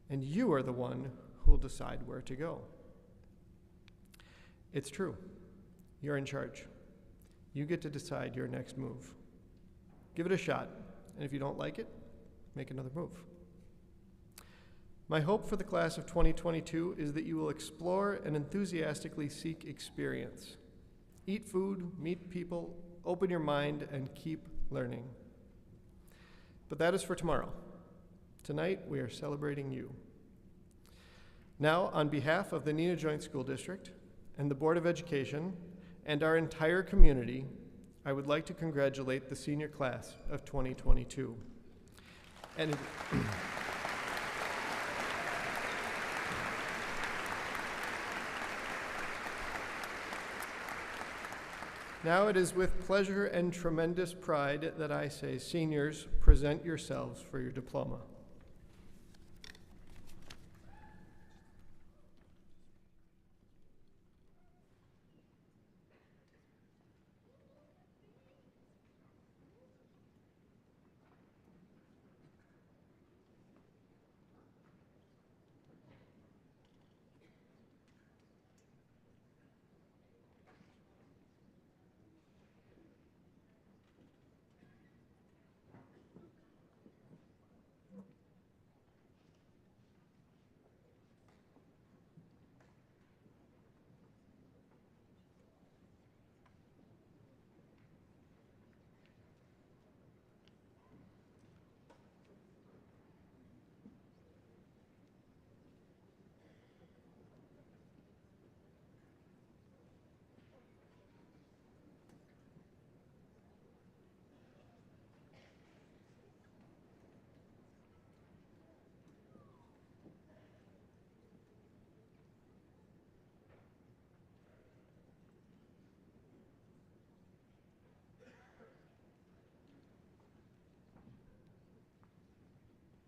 G: And you are the one who will decide where to go. It's true. You're in charge. You get to decide your next move. Give it a shot, and if you don't like it, make another move. My hope for the class of 2022 is that you will explore and enthusiastically seek experience. Eat food, meet people, open your mind, and keep learning. But that is for tomorrow. Tonight, we are celebrating you. Now, on behalf of the Neenah Joint School District and the Board of Education and our entire community, I would like to congratulate the senior class of 2022. And now it is with pleasure and tremendous pride that I say, seniors, present yourselves for your diploma.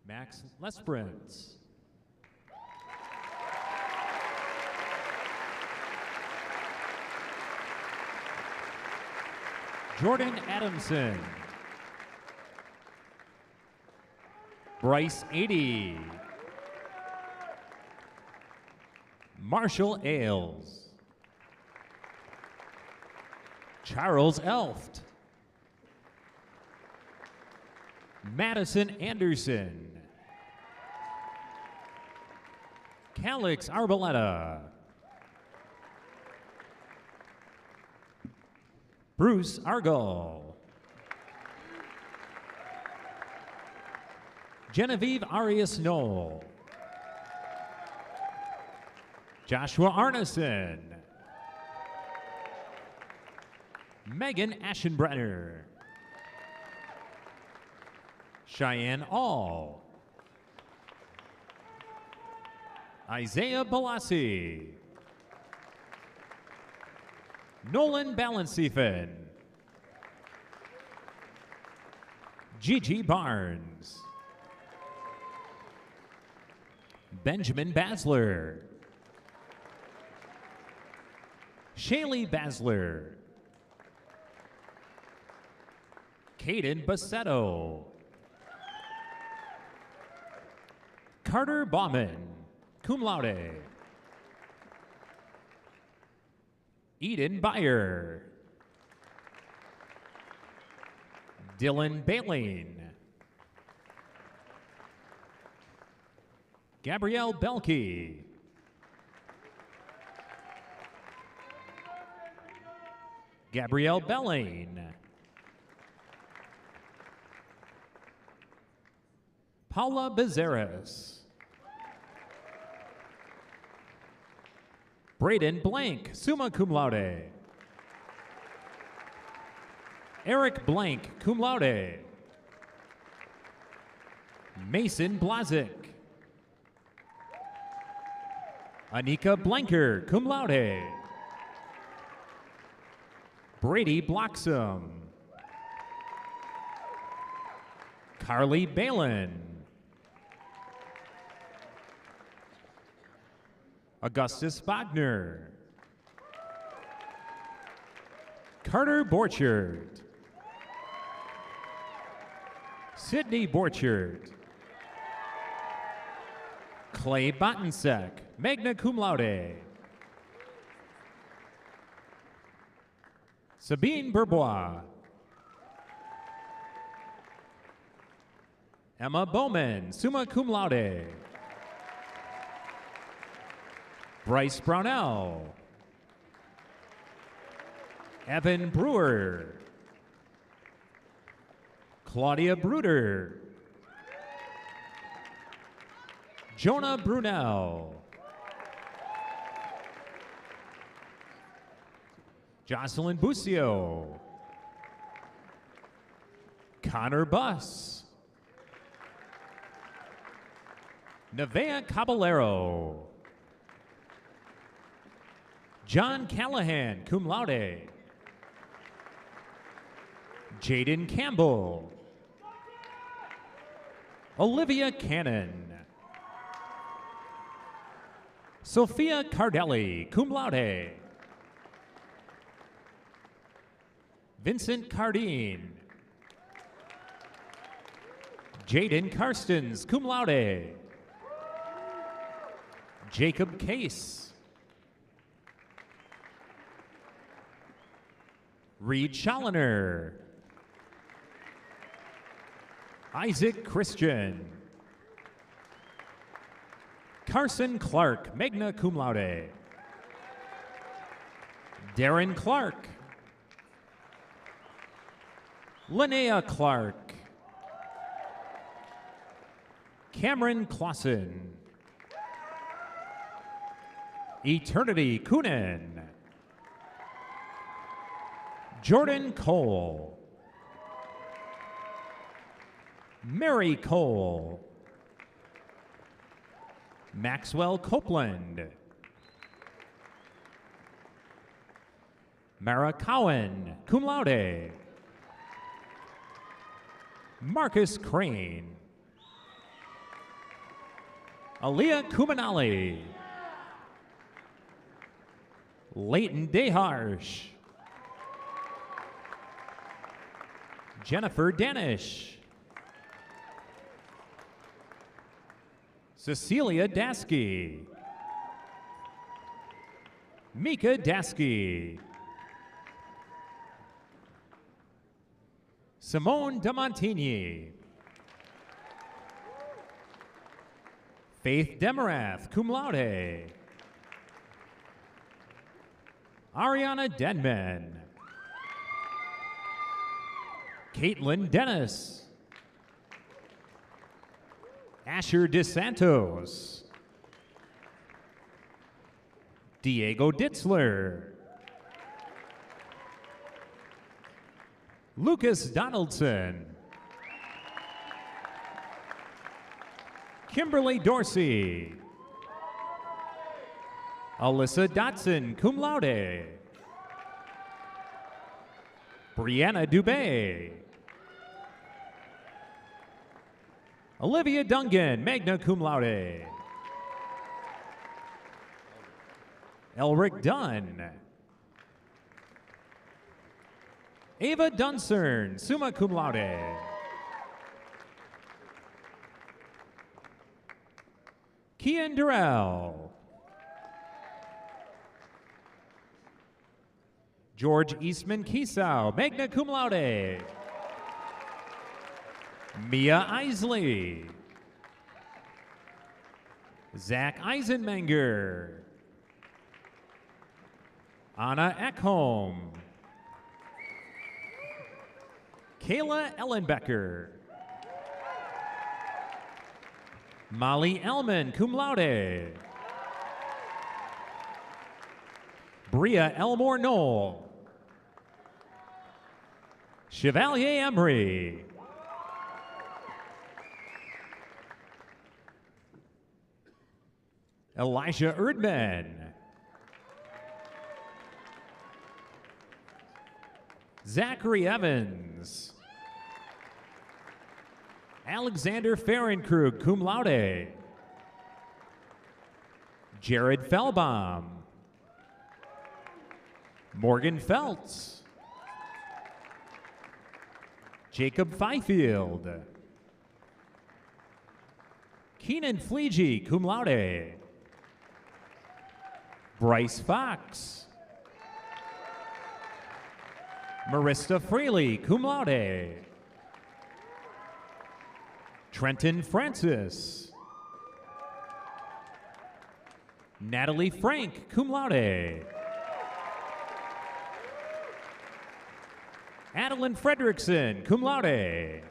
H: Max Lesperance. Jordan Adamson. Bryce 80. Marshall Ailes. Charles Elft. Madison Anderson. Calix Arboleta. Bruce Argall. Genevieve Arias Knoll. Joshua Arneson. Megan Aschenbrenner. Cheyenne All. Isaiah Balassi. Nolan Balanciefen. Gigi Barnes. Benjamin Basler. Shaylee Basler. Caden Bassetto. Carter Bauman, cum laude. Eden Beyer. Dylan Baleen. Gabrielle Belkey. Gabrielle Belling. Paula Bezeres. Braden Blank, summa cum laude. Eric Blank, cum laude. Mason Blazik. Anika Blanker, cum laude. Brady Bloxam. Carly Balin. Augustus Wagner. Carter Borchard. Sydney Borchard. Clay Bottensek, magna cum laude. Sabine Bourbois. Emma Bowman, summa cum laude. Bryce Brownell. Evan Brewer. Claudia Bruder. Jonah Brunel. Jocelyn Busio. Connor Buss. Nevea Caballero. John Callahan, cum laude. Jaden Campbell. Olivia Cannon. Sophia Cardelli, cum laude. Vincent Cardine. Jaden Karstens, cum laude. Jacob Case. Reed Challoner. Isaac Christian. Carson Clark, magna cum laude. Darren Clark. Linnea Clark. Cameron Clausen. Eternity Kunin. Jordan Cole. Mary Cole. Maxwell Copeland. Mara Cowan, cum laude. Marcus Crane. Aaliyah Kumanali. Leighton Deharsh. Jennifer Danish. Cecilia Dasky. Mika Dasky. Simone Damontini. Faith Demarath, cum laude. Ariana Denman. Caitlin Dennis. Asher DeSantos. Diego Ditzler. Lucas Donaldson. Kimberly Dorsey. Alyssa Dotson, cum laude. Brianna Dubé. Olivia Dungan, magna cum laude. Elric Dunn. Ava Duncern, summa cum laude. Kian Durrell. George Eastman Kisau, magna cum laude. Mia Isley. Zach Eisenmenger. Anna Ekholm. Kayla Ellenbecker. Molly Ellman, cum laude. Bria Elmore Knoll. Chevalier Emery. Elijah Erdman. Zachary Evans. Alexander Fahrenkrug, cum laude. Jared Fellbaum. Morgan Feltz. Jacob Fifield. Keenan Fleege, cum laude. Bryce Fox. Marista Fraley, cum laude. Trenton Francis. Natalie Frank, cum laude. Adeline Fredrickson, cum laude.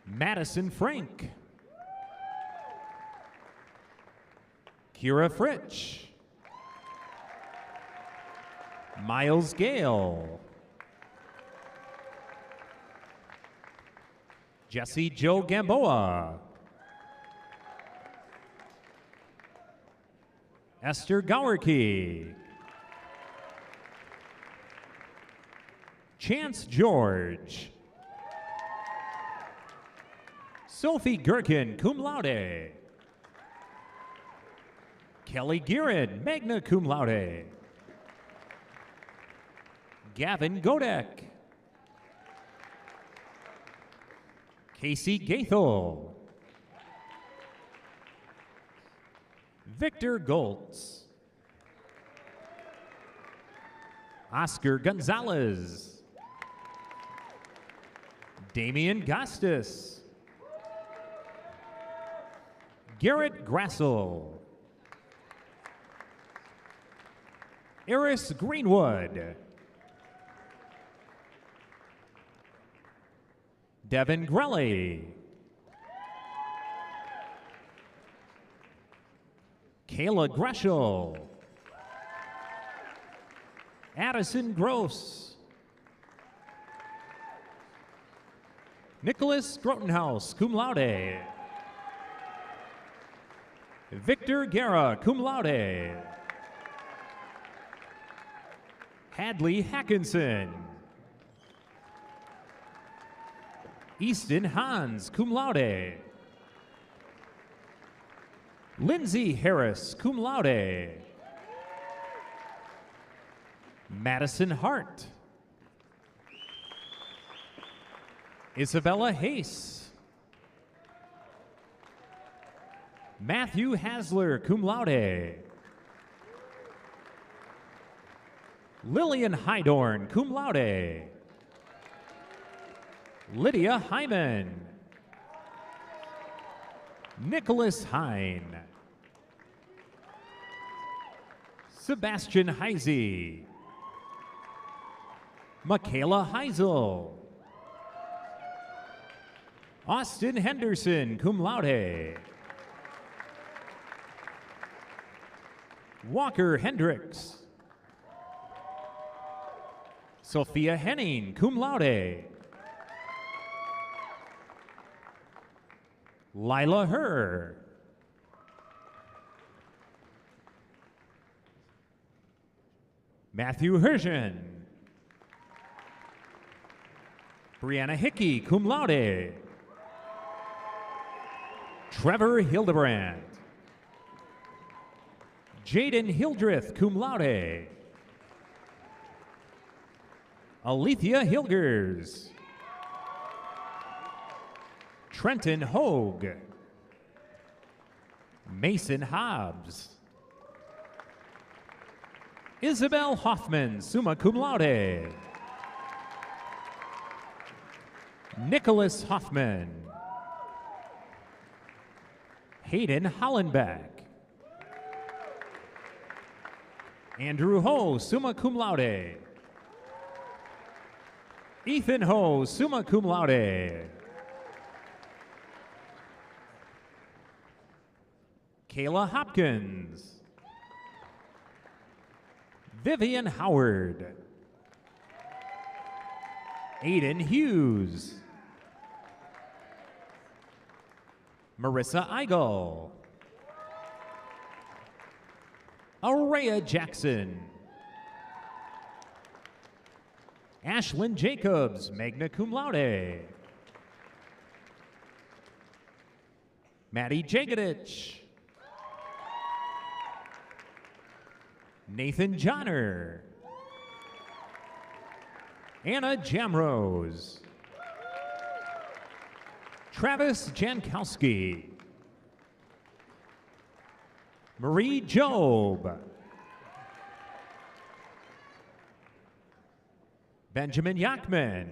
H: Madison Frank. Kira Fritsch. Miles Gale. Jesse Joe Gamboa. Esther Gowerke. Chance George. Sophie Gherkin, cum laude. Kelly Guerin, magna cum laude. Gavin Godek. Casey Gaethel. Victor Goltz. Oscar Gonzalez. Damian Gostis. Garrett Grassel. Eris Greenwood. Devin Grelly. Kayla Greschel. Addison Gross. Nicholas Grotenhouse, cum laude. Victor Guerra, cum laude. Hadley Hackinson. Easton Hans, cum laude. Lindsay Harris, cum laude. Madison Hart. Isabella Hayes. Matthew Hasler, cum laude. Lillian Hydorn, cum laude. Lydia Hyman. Nicholas Hine. Sebastian Heisey. Michaela Heisel. Austin Henderson, cum laude. Walker Hendricks. Sophia Henning, cum laude. Lila Herr. Matthew Hershen. Brianna Hickey, cum laude. Trevor Hildebrand. Jaden Hildreth, cum laude. Alethea Hilgers. Trenton Hogue. Mason Hobbs. Isabel Hoffman, summa cum laude. Nicholas Hoffman. Hayden Hollenbeck. Andrew Ho, summa cum laude. Ethan Ho, summa cum laude. Kayla Hopkins. Vivian Howard. Aiden Hughes. Marissa Eigel. Araya Jackson. Ashlyn Jacobs, magna cum laude. Maddie Jagodich. Nathan Johnner. Anna Jamrose. Travis Jankowski. Marie Job. Benjamin Yachman.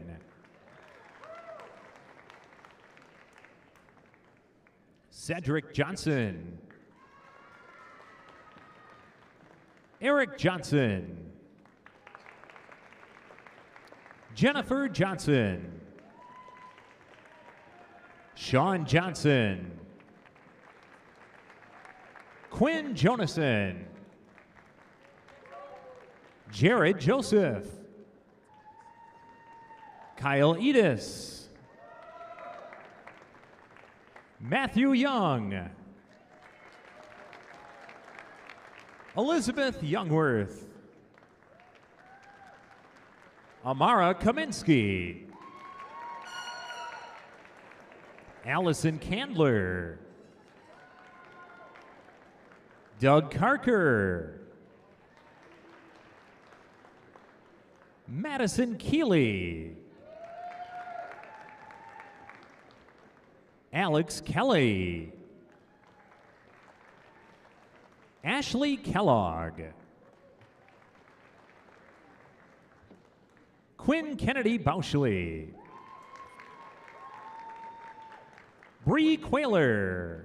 H: Cedric Johnson. Eric Johnson. Jennifer Johnson. Sean Johnson. Quinn Jonason. Jared Joseph. Kyle Edis. Matthew Young. Elizabeth Youngworth. Amara Kaminsky. Allison Candler. Doug Carker. Madison Keeley. Alex Kelly. Ashley Kellogg. Quinn Kennedy Bauschley. Bree Quayler.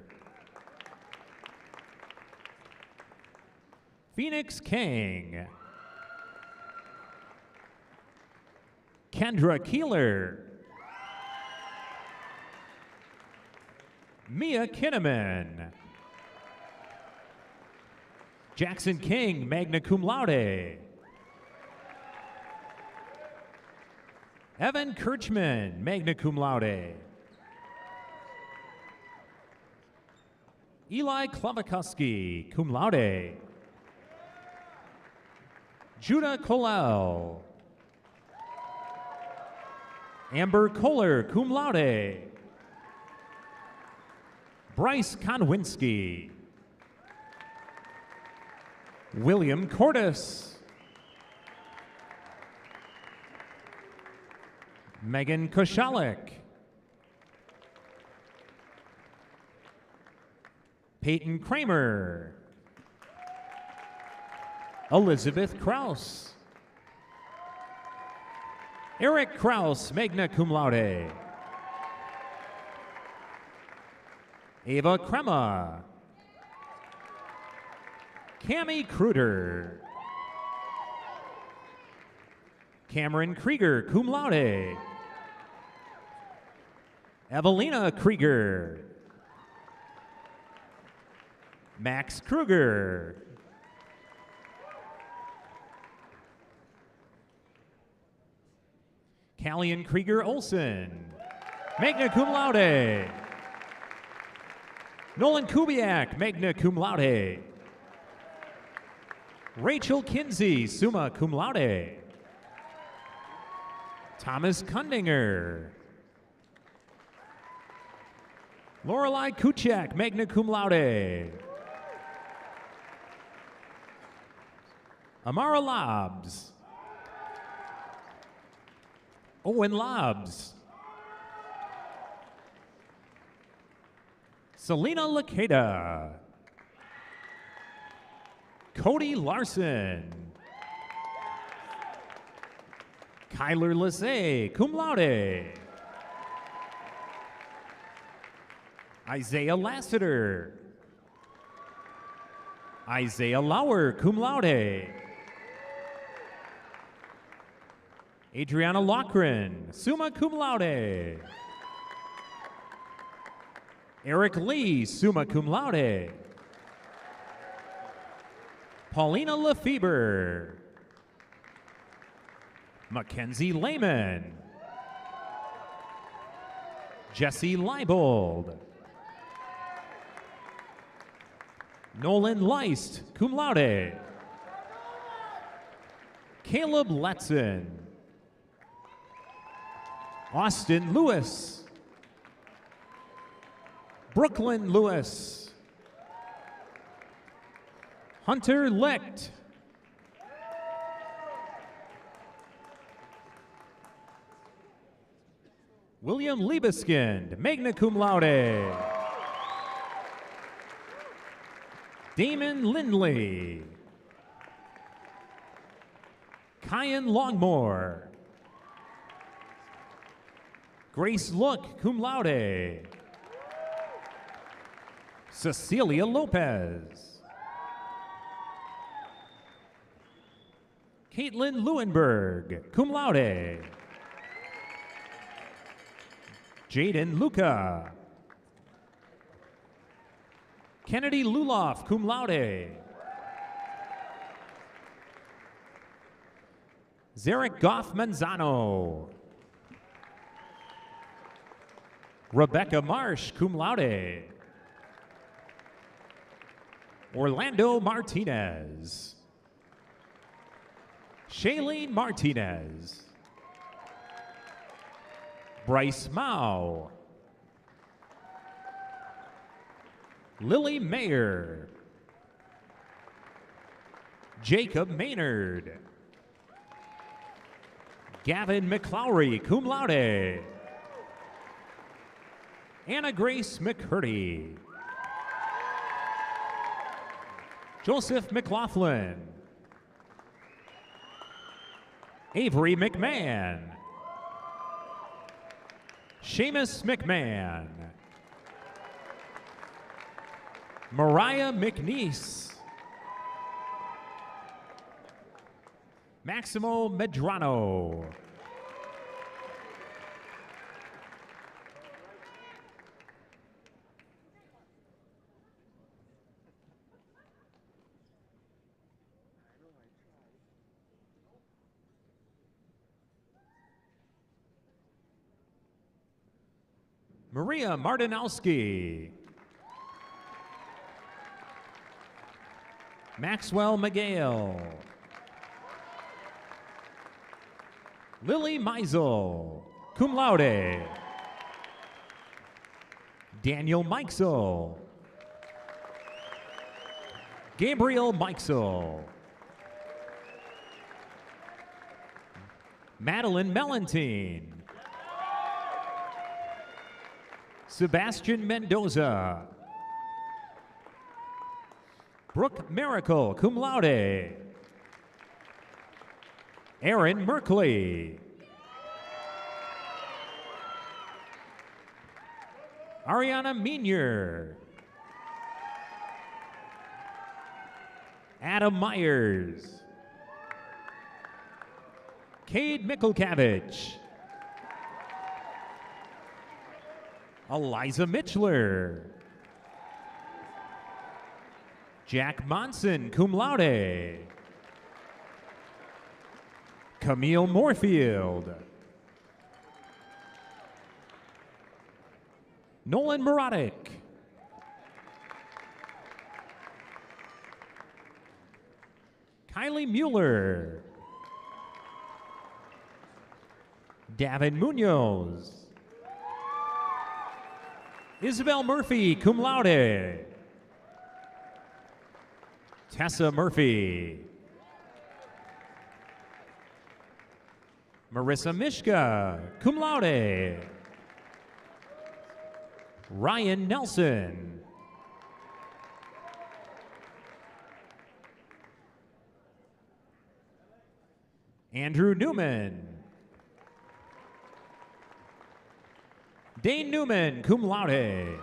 H: Phoenix King. Kendra Keeler. Mia Kinnaman. Jackson King, magna cum laude. Evan Kirchman, magna cum laude. Eli Klavakowski, cum laude. Judah Colel. Amber Kohler, cum laude. Bryce Konwinski. William Cordes. Megan Koshalik. Peyton Kramer. Elizabeth Kraus. Eric Kraus, magna cum laude. Ava Crema. Cami Kruder. Cameron Krieger, cum laude. Evelina Krieger. Max Kruger. Callian Krieger Olson. Magna cum laude. Nolan Kubiak, magna cum laude. Rachel Kinsey, summa cum laude. Thomas Kundinger. Lorelei Kuchak, magna cum laude. Amara Lobbs. Owen Lobbs. Selena Lakeda. Cody Larson. Kyler Lassay, cum laude. Isaiah Lassiter. Isaiah Lauer, cum laude. Adriana Lochran, summa cum laude. Eric Lee, summa cum laude. Paulina Lefebvre. Mackenzie Lehman. Jesse Leibold. Nolan Leist, cum laude. Caleb Letson. Austin Lewis. Brooklyn Lewis. Hunter Licht. William Liebeskind, magna cum laude. Damon Lindley. Kyan Longmore. Grace Look, cum laude. Cecilia Lopez. Caitlin Leuenberg, cum laude. Jaden Luca. Kennedy Luloff, cum laude. Zarek Goff Manzano. Rebecca Marsh, cum laude. Orlando Martinez. Shailene Martinez. Bryce Mao. Lily Mayer. Jacob Maynard. Gavin McClowry, cum laude. Anna Grace McCurdy. Joseph McLaughlin. Avery McMahon. Seamus McMahon. Mariah McNeese. Maximo Medrano. Maria Martinowski. Maxwell Miguel. Lily Meisel, cum laude. Daniel Meixel. Gabriel Meixel. Madeline Mellentine. Sebastian Mendoza. Brooke Miracle, cum laude. Aaron Merkley. Ariana Meanier. Adam Myers. Cade Mikulkavich. Eliza Mitchler. Jack Monson, cum laude. Camille Moorfield. Nolan Muradic. Kylie Mueller. Davin Munoz. Isabel Murphy, cum laude. Tessa Murphy. Marissa Mishka, cum laude. Ryan Nelson. Andrew Newman. Dane Newman, cum laude.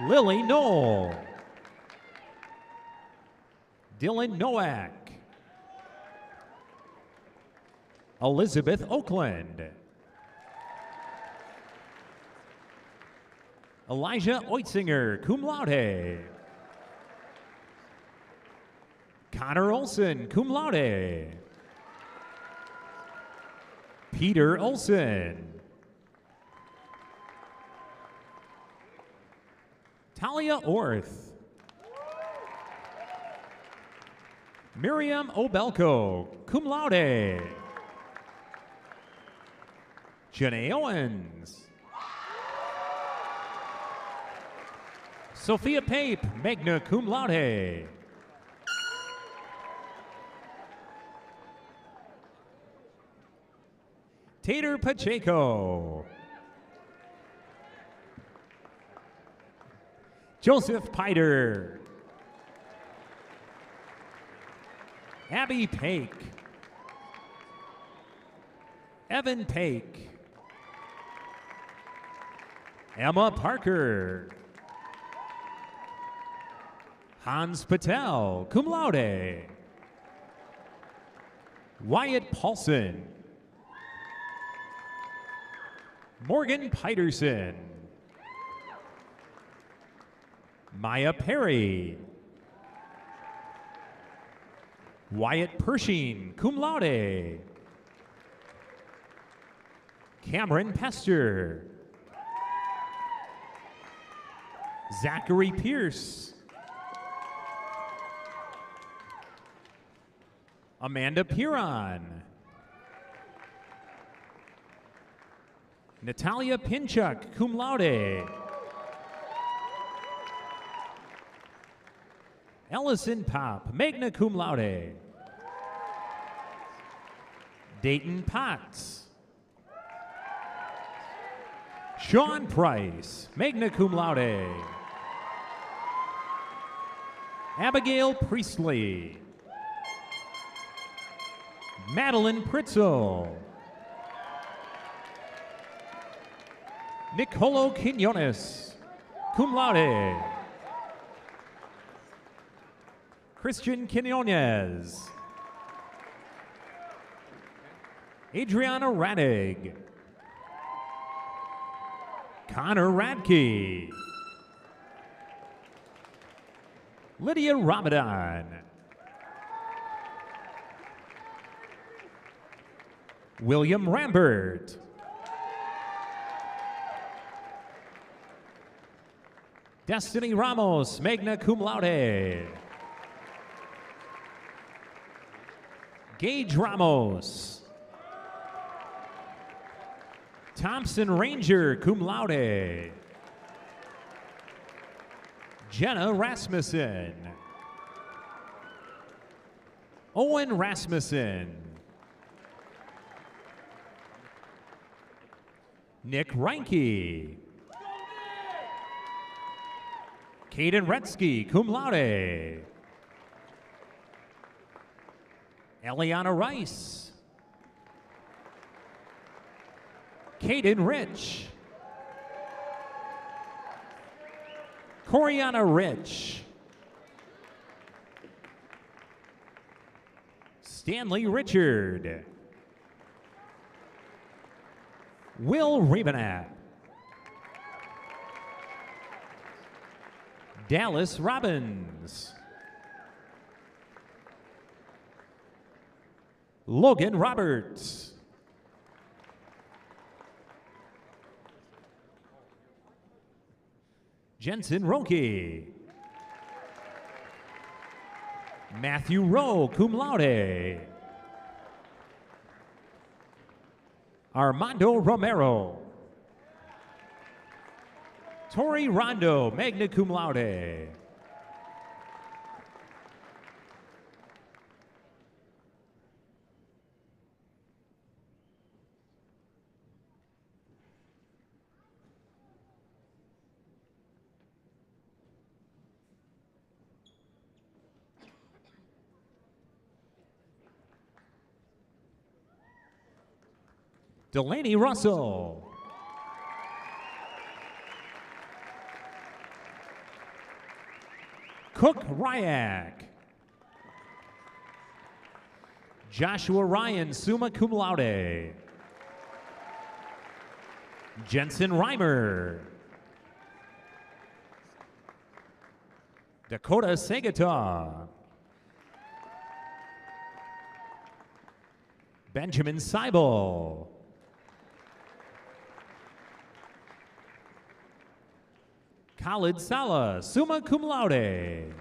H: Lily Knoll. Dylan Nowak. Elizabeth Oakland. Elijah Oitzinger, cum laude. Connor Olson, cum laude. Peter Olson. Talia Orth. Miriam Obelko, cum laude. Janae Owens. Sophia Pape, magna cum laude. Tater Pacheco. Joseph Piter. Abby Pake. Evan Pake. Emma Parker. Hans Patel, cum laude. Wyatt Paulson. Morgan Peterson. Maya Perry. Wyatt Pershing, cum laude. Cameron Pester. Zachary Pierce. Amanda Piron. Natalia Pinchuk, cum laude. Ellison Pop, magna cum laude. Dayton Potts. Sean Price, magna cum laude. Abigail Priestley. Madeline Pritzel. Nicolo Quinones, cum laude. Christian Quinones. Adriana Radig. Connor Radke. Lydia Ramadan. William Rambert. Destiny Ramos, magna cum laude. Gage Ramos. Thompson Ranger, cum laude. Jenna Rasmussen. Owen Rasmussen. Nick Reinke. Caden Retzky, cum laude. Eliana Rice. Caden Rich. Coriana Rich. Stanley Richard. Will Rebenat. Dallas Robbins. Logan Roberts. Jensen Roque. Matthew Rowe, cum laude. Armando Romero. Tori Rondo, magna cum laude. Delaney Russell. Cook Ryak. Joshua Ryan, summa cum laude. Jensen Reimer. Dakota Segata. Benjamin Seibel. Khalid Salah, summa cum laude.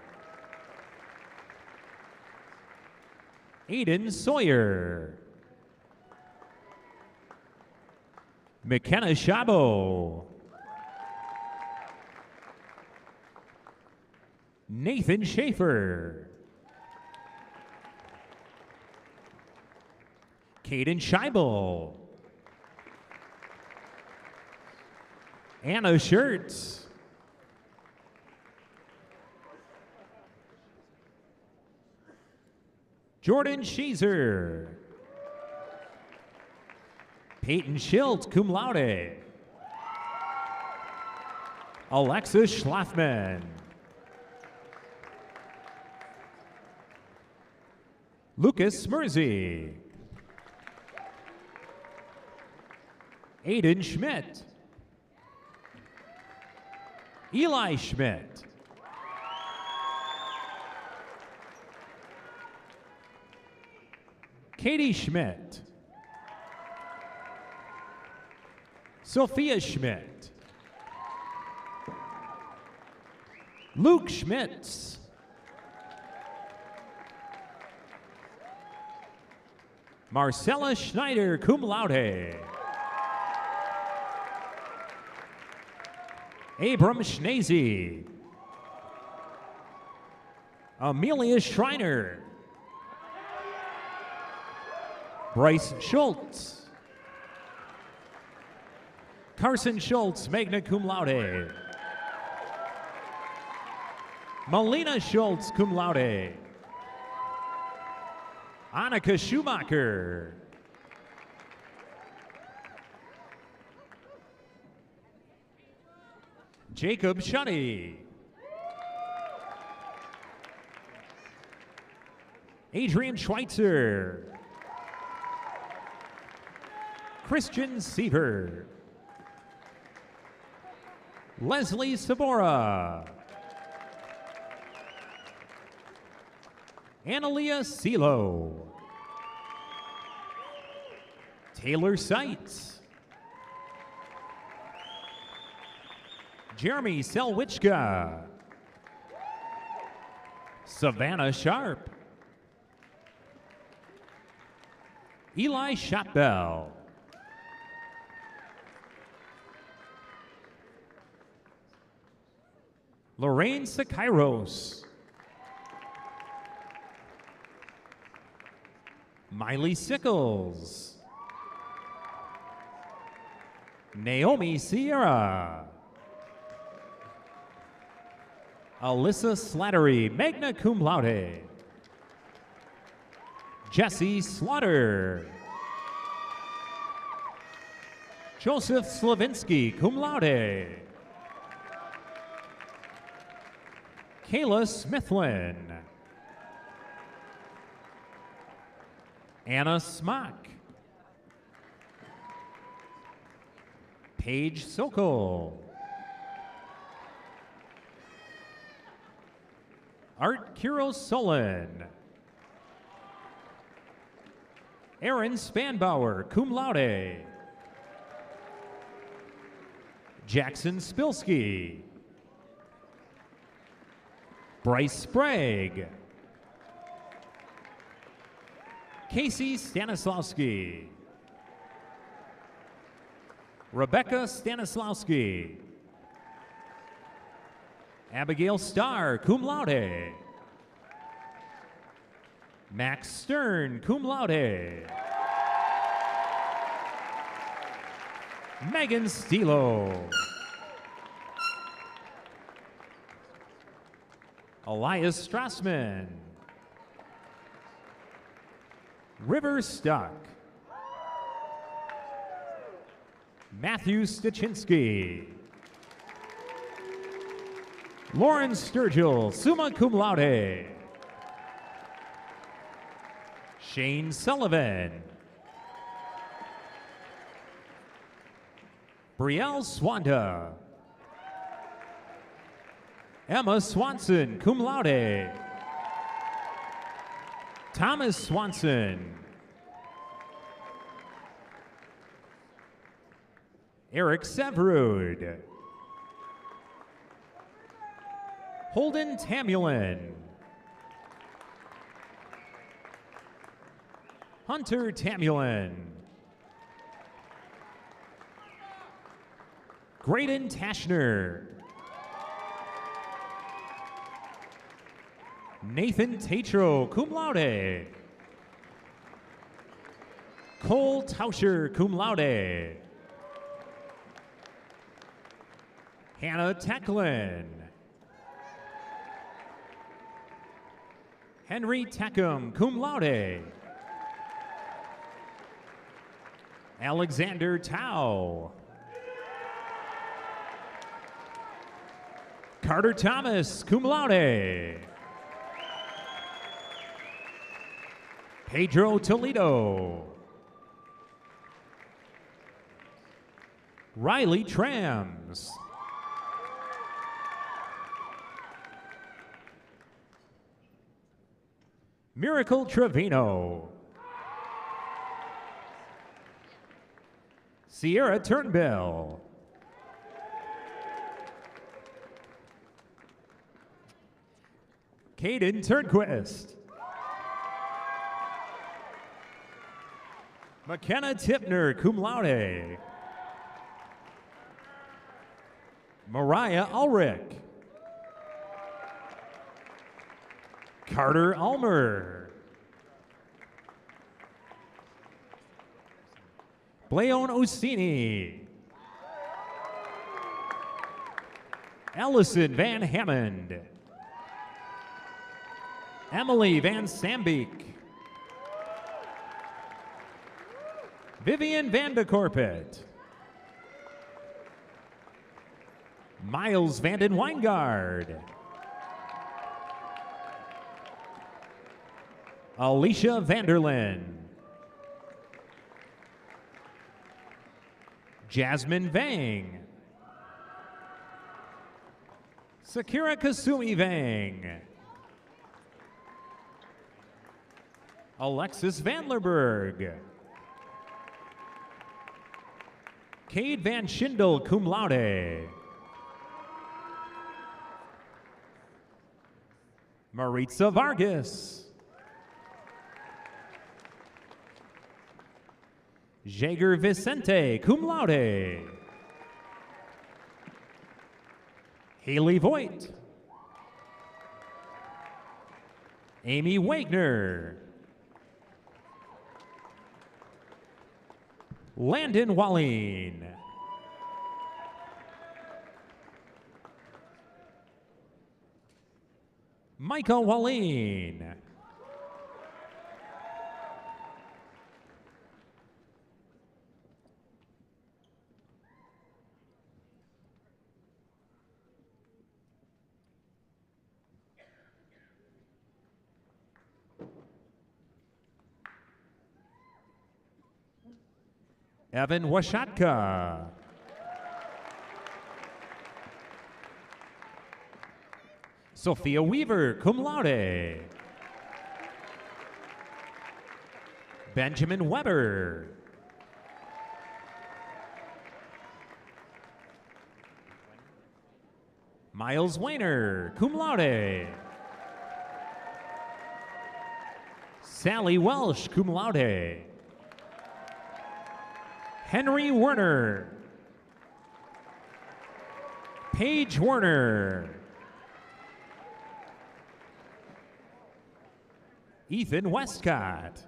H: Aiden Sawyer. McKenna Shabo. Nathan Schaefer. Caden Scheibel. Anna Schertz. Jordan Sheezer. Peyton Schilt, cum laude. Alexis Schlafman. Lucas Smerzy. Aiden Schmidt. Eli Schmidt. Katie Schmidt. Sophia Schmidt. Luke Schmitz. Marcella Schneider, cum laude. Abram Schnazy. Amelia Schreiner. Bryce Schultz. Carson Schultz, magna cum laude. Melina Schultz, cum laude. Annika Schumacher. Jacob Shuddy. Adrian Schweitzer. Christian Siever. Leslie Sabora. Analia Silo. Taylor Seitz. Jeremy Selwichka. Savannah Sharp. Eli Shotbell. Lorraine Sakairos. Miley Sickles. Naomi Sierra. Alyssa Slattery, magna cum laude. Jesse Slaughter. Joseph Slavinsky, cum laude. Kayla Smithlin. Anna Smock. Paige Sokol. Art Kiros Solon. Aaron Spanbauer, cum laude. Jackson Spilsky. Bryce Sprague. Casey Stanislawski. Rebecca Stanislawski. Abigail Starr, cum laude. Max Stern, cum laude. Megan Stilo. Elias Strassman. River Stuck. Matthew Stachinski. Lauren Sturgill, summa cum laude. Shane Sullivan. Brielle Swanda. Emma Swanson, cum laude. Thomas Swanson. Eric Severud. Holden Tamulin. Hunter Tamulin. Graydon Tashner. Nathan Tatro, cum laude. Cole Tauscher, cum laude. Hannah Tecklin. Henry Teckham, cum laude. Alexander Tao. Carter Thomas, cum laude. Pedro Toledo. Riley Trams. Miracle Trevino. Sierra Turnbill. Caden Turnquist. McKenna Tipner, cum laude. Mariah Ulrich. Carter Ulmer. Blayon Osini. Allison Van Hammond. Emily Van Sambeek. Vivian Van de Corpet. Miles Vanden Weingard. Alicia Vanderlyn. Jasmine Vang. Sakira Kasumi Vang. Alexis Vandlerberg. Cade Van Schindel, cum laude. Maritza Vargas. Jaeger Vicente, cum laude. Haley Voigt. Amy Wagner. Landon Walleen. Micah Walleen. Evan Washatka. Sophia Weaver, cum laude. Benjamin Weber. Miles Weiner, cum laude. Sally Welsh, cum laude. Henry Werner. Paige Werner. Ethan Westcott.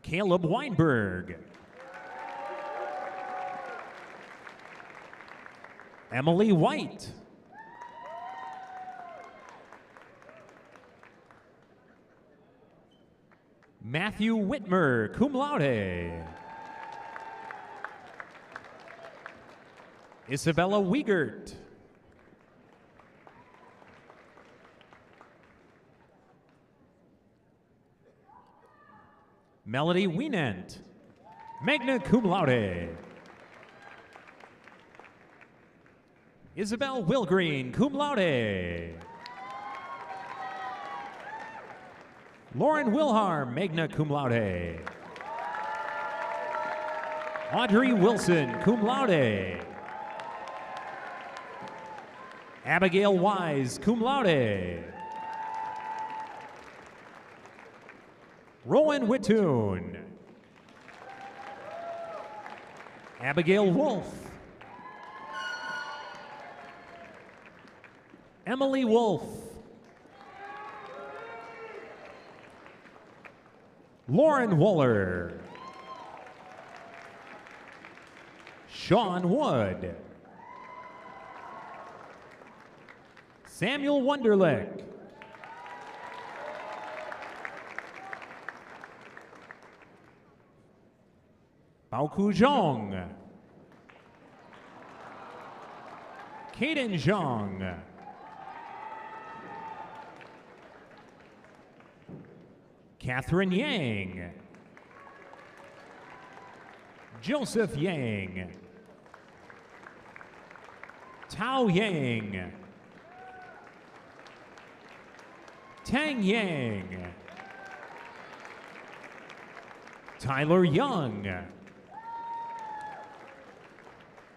H: Caleb Weinberg. Emily White. Matthew Whitmer, cum laude. Isabella Wiegert. Melody Wienent. Magna cum laude. Isabel Wilgreen, cum laude. Lauren Wilharm, magna cum laude. Audrey Wilson, cum laude. Abigail Wise, cum laude. Rowan Wittoon. Abigail Wolf. Emily Wolf. Lauren Waller. Sean Wood. Samuel Wunderlich. Baoku Zhong. Kaden Zhang. Catherine Yang. Joseph Yang. Tao Yang. Tang Yang. Tyler Young.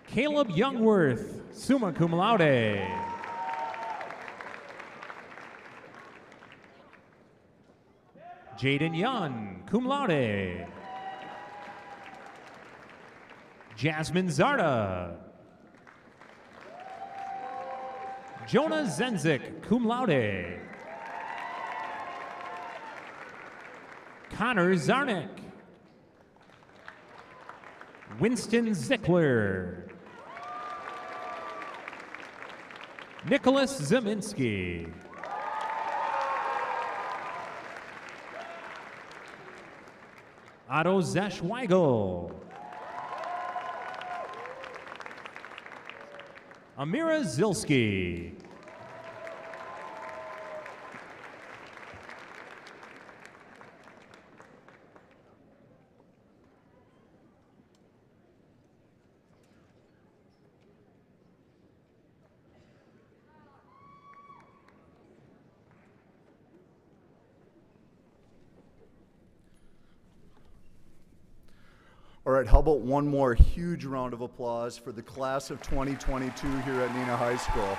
H: Caleb Youngworth, summa cum laude. Jaden Young, cum laude. Jasmine Zarda. Jonah Zenzik, cum laude. Connor Zarnick. Winston Zickler. Nicholas Zeminski. Otto Zeschweigel. Amira Zilski.
A: All right, how about one more huge round of applause for the class of 2022 here at Neenah High School.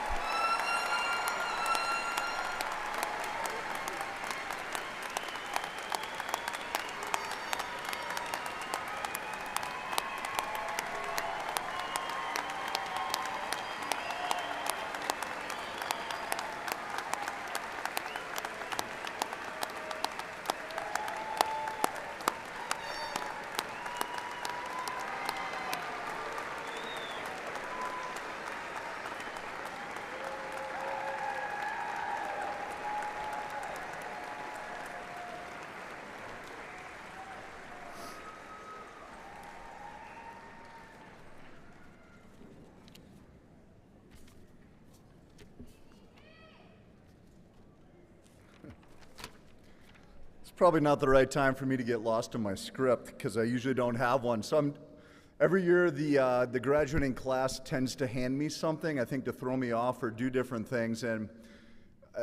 A: Probably not the right time for me to get lost in my script because I usually don't have one. So every year the graduating class tends to hand me something, I think to throw me off or do different things. And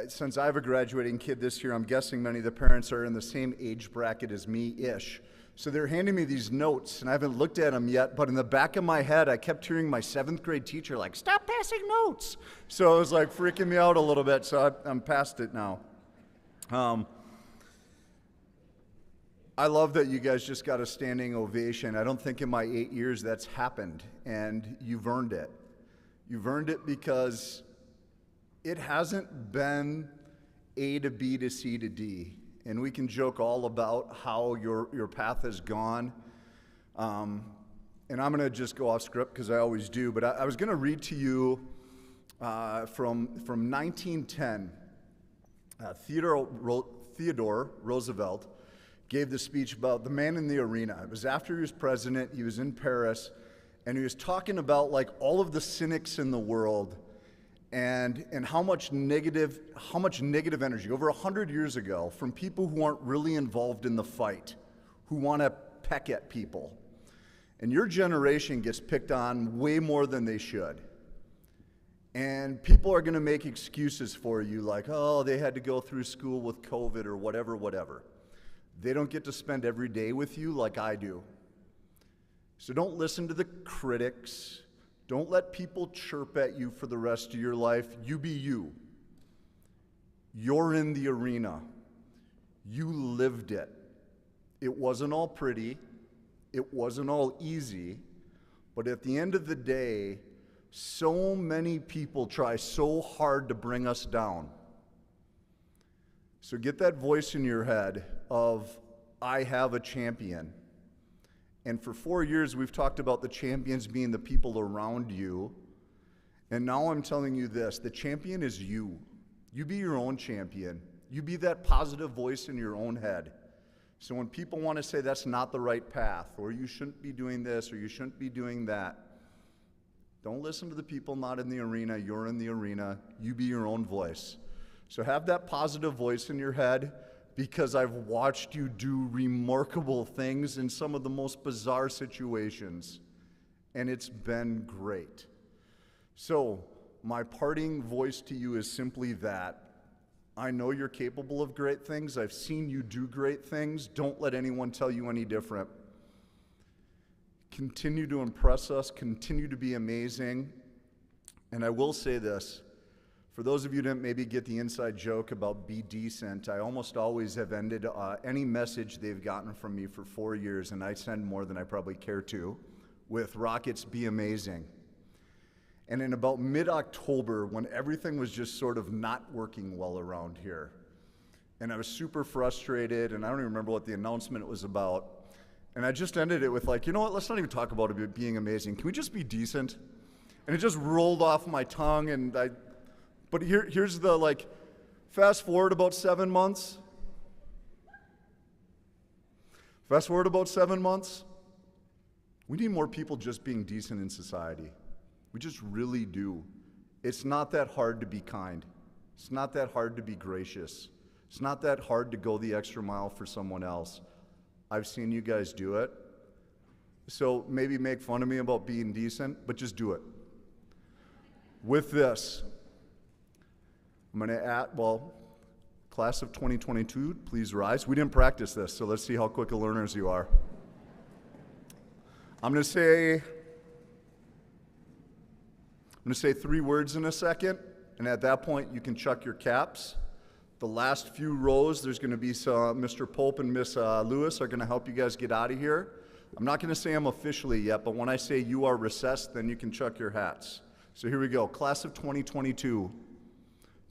A: since I have a graduating kid this year, I'm guessing many of the parents are in the same age bracket as me-ish. So they're handing me these notes, and I haven't looked at them yet, but in the back of my head, I kept hearing my 7th grade teacher like, "Stop passing notes." So it was like freaking me out a little bit, so I'm past it now. I love that you guys just got a standing ovation. I don't think in my 8 years that's happened, and you've earned it. You've earned it because it hasn't been A to B to C to D, and we can joke all about how your path has gone. And I'm gonna just go off script because I always do, but I was gonna read to you from 1910. Theodore Roosevelt gave the speech about the man in the arena. It was after he was president, he was in Paris, and he was talking about like all of the cynics in the world and how much negative energy over 100 years ago from people who aren't really involved in the fight, who want to peck at people. And your generation gets picked on way more than they should. And people are going to make excuses for you like, oh, they had to go through school with COVID or whatever. They don't get to spend every day with you like I do. So don't listen to the critics. Don't let people chirp at you for the rest of your life. You be you. You're in the arena. You lived it. It wasn't all pretty. It wasn't all easy. But at the end of the day, so many people try so hard to bring us down. So get that voice in your head of, I have a champion. And for 4 years, we've talked about the champions being the people around you. And now I'm telling you this, the champion is you. You be your own champion. You be that positive voice in your own head. So when people want to say that's not the right path, or you shouldn't be doing this, or you shouldn't be doing that, don't listen to the people not in the arena. You're in the arena. You be your own voice. So have that positive voice in your head, because I've watched you do remarkable things in some of the most bizarre situations, and it's been great. So my parting voice to you is simply that. I know you're capable of great things. I've seen you do great things. Don't let anyone tell you any different. Continue to impress us. Continue to be amazing. And I will say this. For those of you who didn't maybe get the inside joke about be decent, I almost always have ended any message they've gotten from me for 4 years, and I send more than I probably care to, with Rockets be amazing. And in about mid-October, when everything was just sort of not working well around here, and I was super frustrated, and I don't even remember what the announcement was about, and I just ended it with like, you know what, let's not even talk about it being amazing. Can we just be decent? And it just rolled off my tongue, and but here's the, like, fast forward about 7 months. Fast forward about 7 months. We need more people just being decent in society. We just really do. It's not that hard to be kind. It's not that hard to be gracious. It's not that hard to go the extra mile for someone else. I've seen you guys do it. So maybe make fun of me about being decent, but just do it. With this, I'm going to add, class of 2022, please rise. We didn't practice this, so let's see how quick of learners you are. I'm going to say 3 words in a second, and at that point, you can chuck your caps. The last few rows, there's going to be some, Mr. Pope and Miss Lewis are going to help you guys get out of here. I'm not going to say them officially yet, but when I say you are recessed, then you can chuck your hats. So here we go. Class of 2022.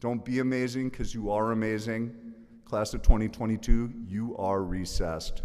A: Don't be amazing, because you are amazing. Class of 2022, you are recessed.